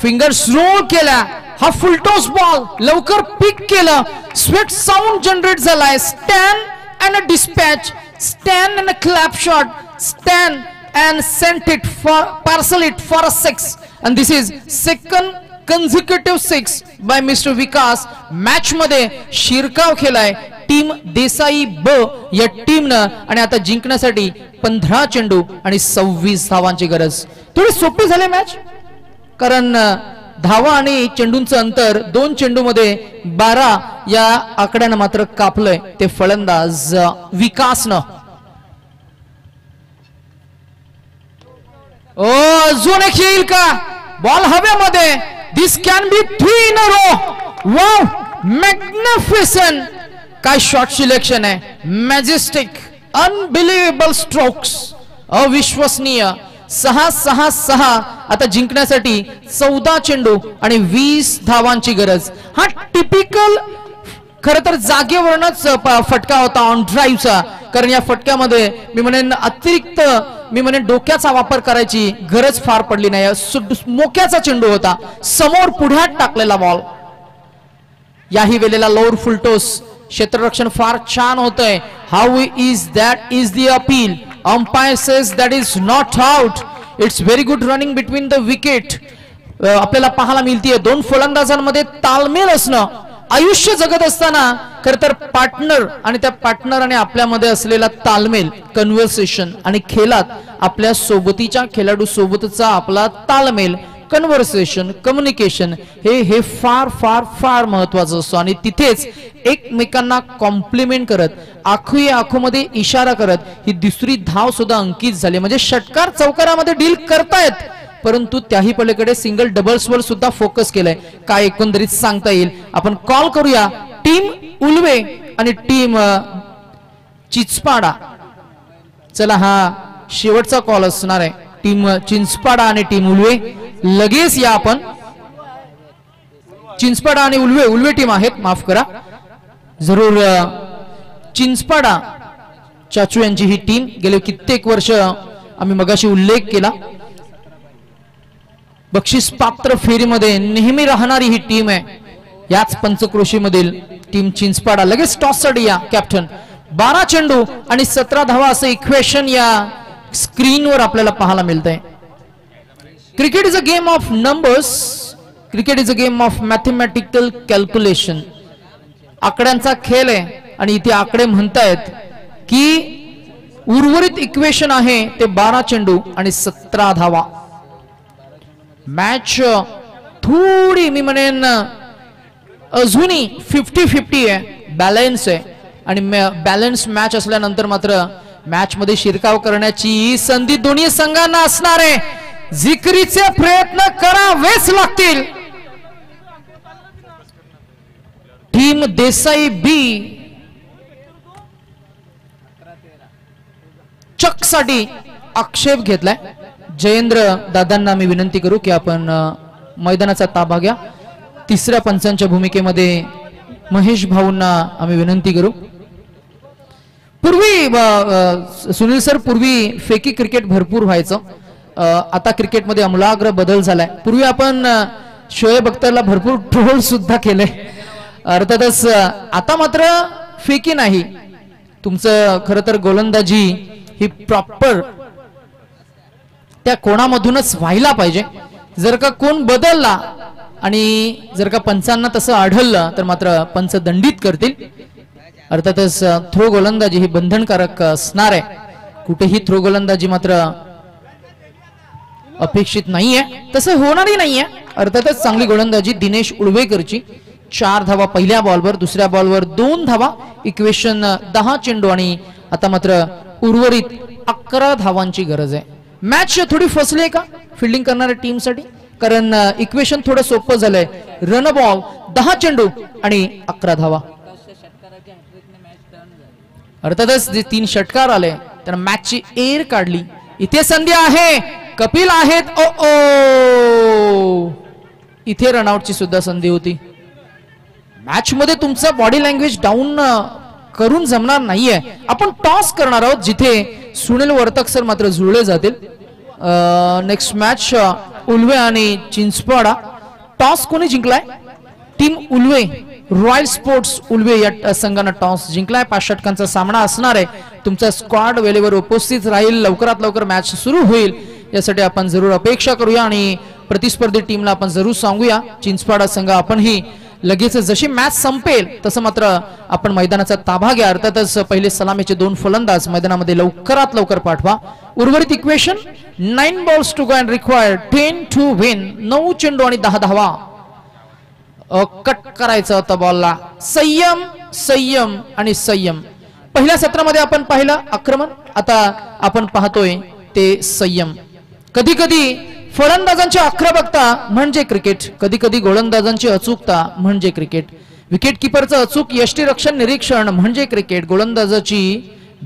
फिंगर्स रोल केला. हा फुलटॉस बॉल लवकर पिक केलं. स्वीट साऊंड जनरेट झालाय. Stand and a dispatch, stand and a clap shot, stand and sent it for parcel it for a 6 and this is second consecutive 6 by mister Vikas. Match मध्ये शिरकाव केलाय team Desai ब या टीमनं. आणि आता जिंकण्यासाठी 15 चेंडू आणि 26 धावांची गरज. थोडी सोपी झाली मॅच, कारण धावा आणि चेंडूंचं अंतर 2 चेंडू मध्ये 12 या आकड्यानं मात्र कापलंय ते फलंदाज विकासनं. अजून एक येईल का बॉल हवेमध्ये. This can be 3 in a row. Wow, magnificent. काय शॉट सिलेक्शन आहे. मॅजेस्टिक, अनबिलिव्हेबल स्ट्रोक्स, अविश्वसनीय. 6-6-6. आता जिंकण्यासाठी 14 चेंडू आणि 20 धावांची गरज. हा टिपिकल खरं तर जागेवरूनच फटका होता ऑन ड्राईव्हचा, कारण या फटक्यामध्ये मी म्हणेन अतिरिक्त डोक्याचा वापर करायची गरज फार पडली नाही. मोक्याचा चेंडू होता, समोर पुढ्यात टाकलेला बॉल. याही वेळेला लोअर फुलटोस. क्षेत्ररक्षण फार छान होतंय. How is that is the appeal. Umpire says that is not out. It's very good running between the wicket. आपल्याला पाहायला मिळतीये 2 फलंदाजांमध्ये ताळमेळ असणं. आयुष्य जगत असताना खर तर पार्टनर आणि त्या पार्टनर आणि आपल्यामध्ये असलेला ताळमेळ, कन्व्हर्सेशन आणि खेळात आपल्या सोबतीच्या खेळाडू सोबतचा आपला ताळमेळ, कन्व्हर्सेशन, कम्युनिकेशन हे फार फार फार महत्वाचं असतं. आणि तिथेच एकमेकांना कॉम्प्लिमेंट करत, आखू आखूमध्ये इशारा करत ही दुसरी धाव सुद्धा अंकित झाली. म्हणजे षटकार चौकारामध्ये डील करतायत, परंतु त्याही पलीकडे सिंगल डबल्स वर सुद्धा फोकस केलाय. काय एकंदरीत सांगता येईल. आपण कॉल करूया टीम उल्वे आणि टीम चिंचपाडा. चला, हा शेवटचा कॉल असणार आहे. टीम चिंचपाडा आणि टीम उल्वे. लगेच या आपण. चिंचपाडा आणि उल्वे टीम आहेत, माफ करा. जरूर चिंचपाडा चाचू यांची ही टीम गेले कित्येक वर्ष आम्ही मगाशी उल्लेख केला, बक्षीस पात्र फेरीमध्ये नेहमी राहणारी ही टीम आहे. याच पंचक्रोशीमधील टीम चिंचपाडा. लगेच टॉस साठी या कॅप्टन. 12 चेंडू आणि 17 धावा असं इक्वेशन या स्क्रीनवर आपल्याला पाहायला मिळतंय. Cricket is a game of numbers, cricket is a game of mathematical calculation. आकड्यांचा खेळ आहे आणि इथे आकडे म्हणतायत की उर्वरित इक्वेशन आहे ते 12 चेंडू आणि 17 धावा. मॅच थोडी मी म्हणेन अजूनही 50-50 आहे, बॅलन्स आहे. आणि बॅलन्स मॅच असल्यानंतर मात्र मॅच मध्ये शिरकाव करण्याची संधी दोन्ही संघांना असणार आहे. जिकरीचे प्रयत्न करावेच लागतील. टीम देसाई बी चक साठी आक्षेप घेतलाय. जयेंद्र दादांना मी विनंती करू की आपण मैदानाचा ताबा घ्या. तिसऱ्या पंचांच्या भूमिकेमध्ये महेश भाऊंना आम्ही विनंती करू. पूर्वी सुनील सर, पूर्वी फेकी क्रिकेट भरपूर व्हायचं, आता क्रिकेटमध्ये आमूलाग्र बदल झालाय. पूर्वी आपण शोएब अख्तरला भरपूर ट्रोल सुद्धा केले, अर्थातच आता मात्र फेकी नाही. तुमचं खरं तर गोलंदाजी ही प्रॉपर त्या कोणामधूनच व्हायला पाहिजे. जर का कोण बदलला आणि जर का पंचांना तसं आढळलं तर मात्र पंच दंडित करतील. अर्थातच थ्रो गोलंदाजी ही बंधनकारक असणार आहे. कुठेही थ्रो गोलंदाजी मात्र अपेक्षित नाहीये, तसं होणारही नाहीये. अर्थातच चांगली गोलंदाजी दिनेश उळवेकरची. 4 धावा पहिल्या बॉलवर, दुसऱ्या बॉलवर 2 धावा. इक्वेशन 10 चेंडू आणि आता मात्र उर्वरित 11 धावांची गरज आहे. मॅच थोडी फसली आहे का फिल्डिंग करणाऱ्या टीमसाठी, कारण इक्वेशन थोडं सोपं झालंय. रन बॉल 10 चेंडू आणि 11 धावा. अर्थातच जे 3 षटकार आले त्यानं मॅचची एअर काढली. इथे संधी आहे, कपिल आहेत. ओ इथे रनआउटची सुद्धा संधी होती. मॅच मध्ये तुमचं बॉडी लँग्वेज डाऊन करून जमणार नाहीये. आपण टॉस करणार आहोत जिथे सुनील वर्तक सर मात्र जुळले जातील. नेक्स्ट मॅच उल्वे आणि चिंचपाडा. टॉस कोणी जिंकलाय? Team Ulwe, royal sports Ulwe या संघानं टॉस जिंकलाय. 5 षटकांचा सामना असणार आहे. तुमचा स्क्वॉड वेळेवर उपस्थित राहील. लवकरात लवकर मॅच सुरू होईल यासाठी आपण जरूर अपेक्षा करूया आणि प्रतिस्पर्धी टीमला आपण जरूर सांगूया. चिंचपाडा संघ आपणही लगेच जशी मॅच संपेल तसं मात्र आपण मैदानाचा ताबा घ्या. अर्थातच पहिले सलामीचे 2 फलंदाज मैदानामध्ये लवकरात लवकर पाठवा. उर्वरित equation 9 balls to go and required 10 to win. 9 चेंडू आणि 10 धावा. कट करायचं होतं बॉलला. संयम, संयम आणि संयम. पहिल्या सत्रामध्ये आपण पाहिलं आक्रमण, आता आपण पाहतोय ते संयम. कधी कधी फलंदाजांची आक्रमकता म्हणजे क्रिकेट, कधी कधी गोलंदाजांची अचूकता म्हणजे क्रिकेट. विकेट किपरचं अचूक यष्टीरक्षण निरीक्षण म्हणजे क्रिकेट. गोलंदाजाची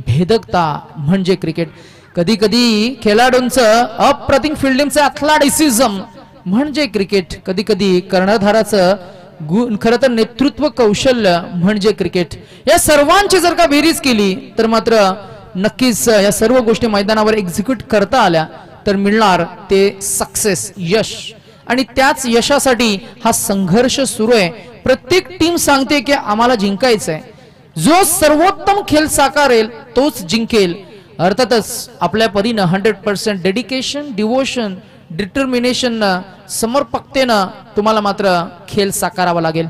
भेदकता म्हणजे क्रिकेट. कधी कधी खेळाडूंचं अप्रतिम फिल्डिंगचं ॲथलेटिसिझम म्हणजे क्रिकेट. कधी कधी कर्णधाराचं खरं तर नेतृत्व कौशल्य म्हणजे क्रिकेट. या सर्वांची जर का बेरीज केली तर मात्र नक्कीच या सर्व गोष्टी मैदानावर एक्झिक्यूट करता आल्या तर मिळणार ते सक्सेस, यश. आणि त्याच यशासाठी हा संघर्ष सुरू आहे. प्रत्येक टीम सांगते की आम्हाला जिंकायचंय. जो सर्वोत्तम खेळ साकारेल तोच जिंकेल. अर्थातच आपल्या परीनं 100% डेडिकेशन, डिवोशन, डिटर्मिनेशन, समर्पकतेनं तुम्हाला मात्र खेळ साकारावा लागेल.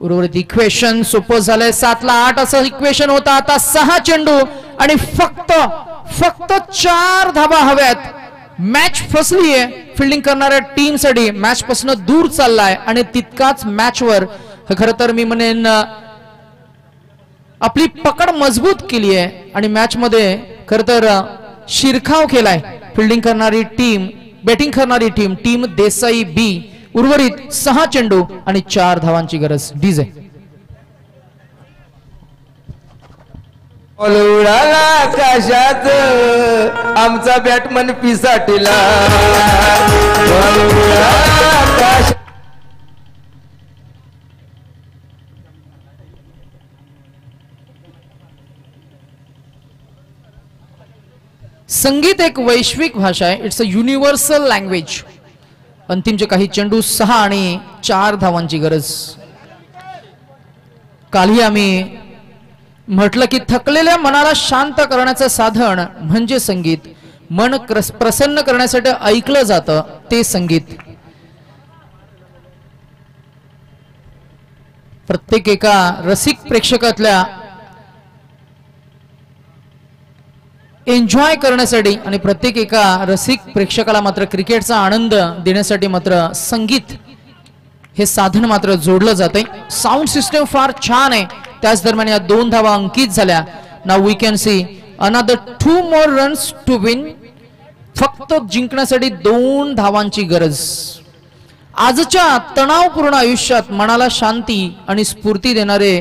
उर्वरित इक्वेशन सोपं झालंय. 7 ला 8 असं इक्वेशन होतं. आता 6 चेंडू आणि फक्त 4 धावा हव्यात. मॅच फसली आहे फिल्डिंग करणाऱ्या टीम साठी. मॅच पासून दूर चाललाय आणि तितकाच मॅचवर खरं तर मी म्हणेन आपली पकड मजबूत केली आहे आणि मॅच मध्ये खरं तर शिरकाव केलाय फिल्डिंग करणारी टीम, बॅटिंग करणारी टीम, टीम देसाई बी. उर्वरित 6 चेंडू आणि 4 धावांची गरज. डीजे उडाला आकाशात आमचा बॅटमन पिसाटीला. संगीत एक वैश्विक भाषा आहे. It's a universal language. अंतिमचे काही चेंडू 6 आणि 4 धावांची गरज. कालही आम्ही म्हटलं की थकलेल्या मनाला शांत करण्याचं साधन म्हणजे संगीत. मन प्रसन्न करण्यासाठी ऐकलं जातं ते संगीत. प्रत्येक एका रसिक प्रेक्षकातल्या एन्जॉय करण्यासाठी आणि प्रत्येक एका रसिक प्रेक्षकाला मात्र क्रिकेटचा आनंद देण्यासाठी मात्र संगीत हे साधन मात्र जोडलं जाते. साऊंड सिस्टम फार छान आहे. त्याच दरम्यान या 2 धावा अंकित झाल्या. Now we can see another 2 more runs to win. फक्त जिंकण्यासाठी 2 धावांची गरज. आजच्या तणावपूर्ण आयुष्यात मनाला शांती आणि स्फूर्ती देणारे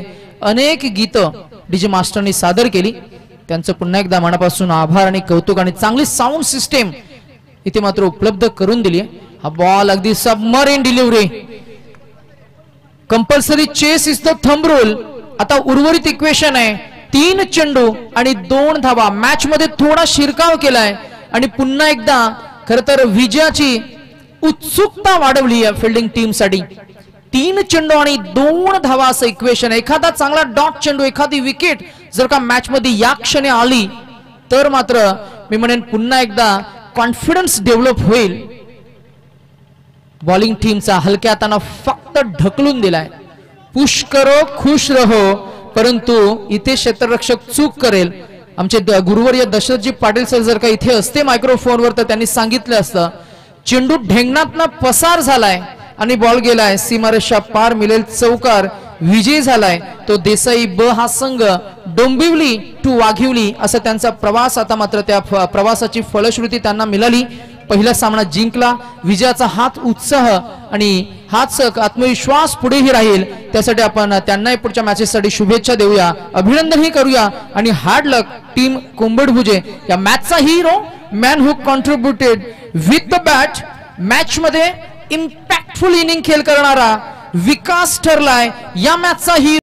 अनेक गीतं डीजे मास्टरनी सादर केली. त्यांचं पुन्हा एकदा मनापासून आभार आणि कौतुक. आणि चांगली साऊंड सिस्टीम इथे मात्र उपलब्ध करून दिली आहे. हा बॉल अगदी submarine delivery. Compulsory chess is the thumb rule. आता उर्वरित इक्वेशन आहे 3 चेंडू आणि 2 धावा. मॅच मध्ये थोडा शिरकाव केलाय आणि पुन्हा एकदा खर तर विजयाची उत्सुकता वाढवली या फिल्डिंग टीम साठी. 3 चेंडू आणि 2 धावा असं इक्वेशन. एखादा चांगला डॉट चेंडू, एखादी विकेट जर का मॅच मध्ये या क्षणी आली तर मात्र मी म्हणेन पुन्हा एकदा कॉन्फिडन्स डेव्हलप होईल. बॉलिंग टीमचा हलक्या हाताने फक्त ढकलून दिलाय. पुश करो खुश रहो. परंतु इथे क्षेत्ररक्षक चूक करेल. आमचे गुरुवर्य दशरथजी पाटील सर जर का इथे असते मायक्रोफोनवर तर त्यांनी सांगितलं असतं चेंडू ढेंगणातनं पसार झालाय आणि बॉल गेलाय सीमारेषा पार मिळेल चौकार. विजय झालाय तो देसाई ब हा संघ डोंबिवली टू वाघिवली असा त्यांचा प्रवास. आता मात्र त्या प्रवासाची फलश्रुती त्यांना मिळाली. पहिला सामना जिंकला. विजयाचा हाच उत्साह आणि हाच आत्मविश्वास पुढेही राहील. त्यासाठी आपण त्यांनाही पुढच्या मॅचेससाठी शुभेच्छा देऊया, अभिनंदनही करूया. आणि हार्ड लक टीम कुंबडभुजे. या मॅचचा hero man who contributed with the bat. Match मध्ये इम्पॅक्टफुल इनिंग खेळ करणारा विकास ठरलाय या मॅचचा हिरो.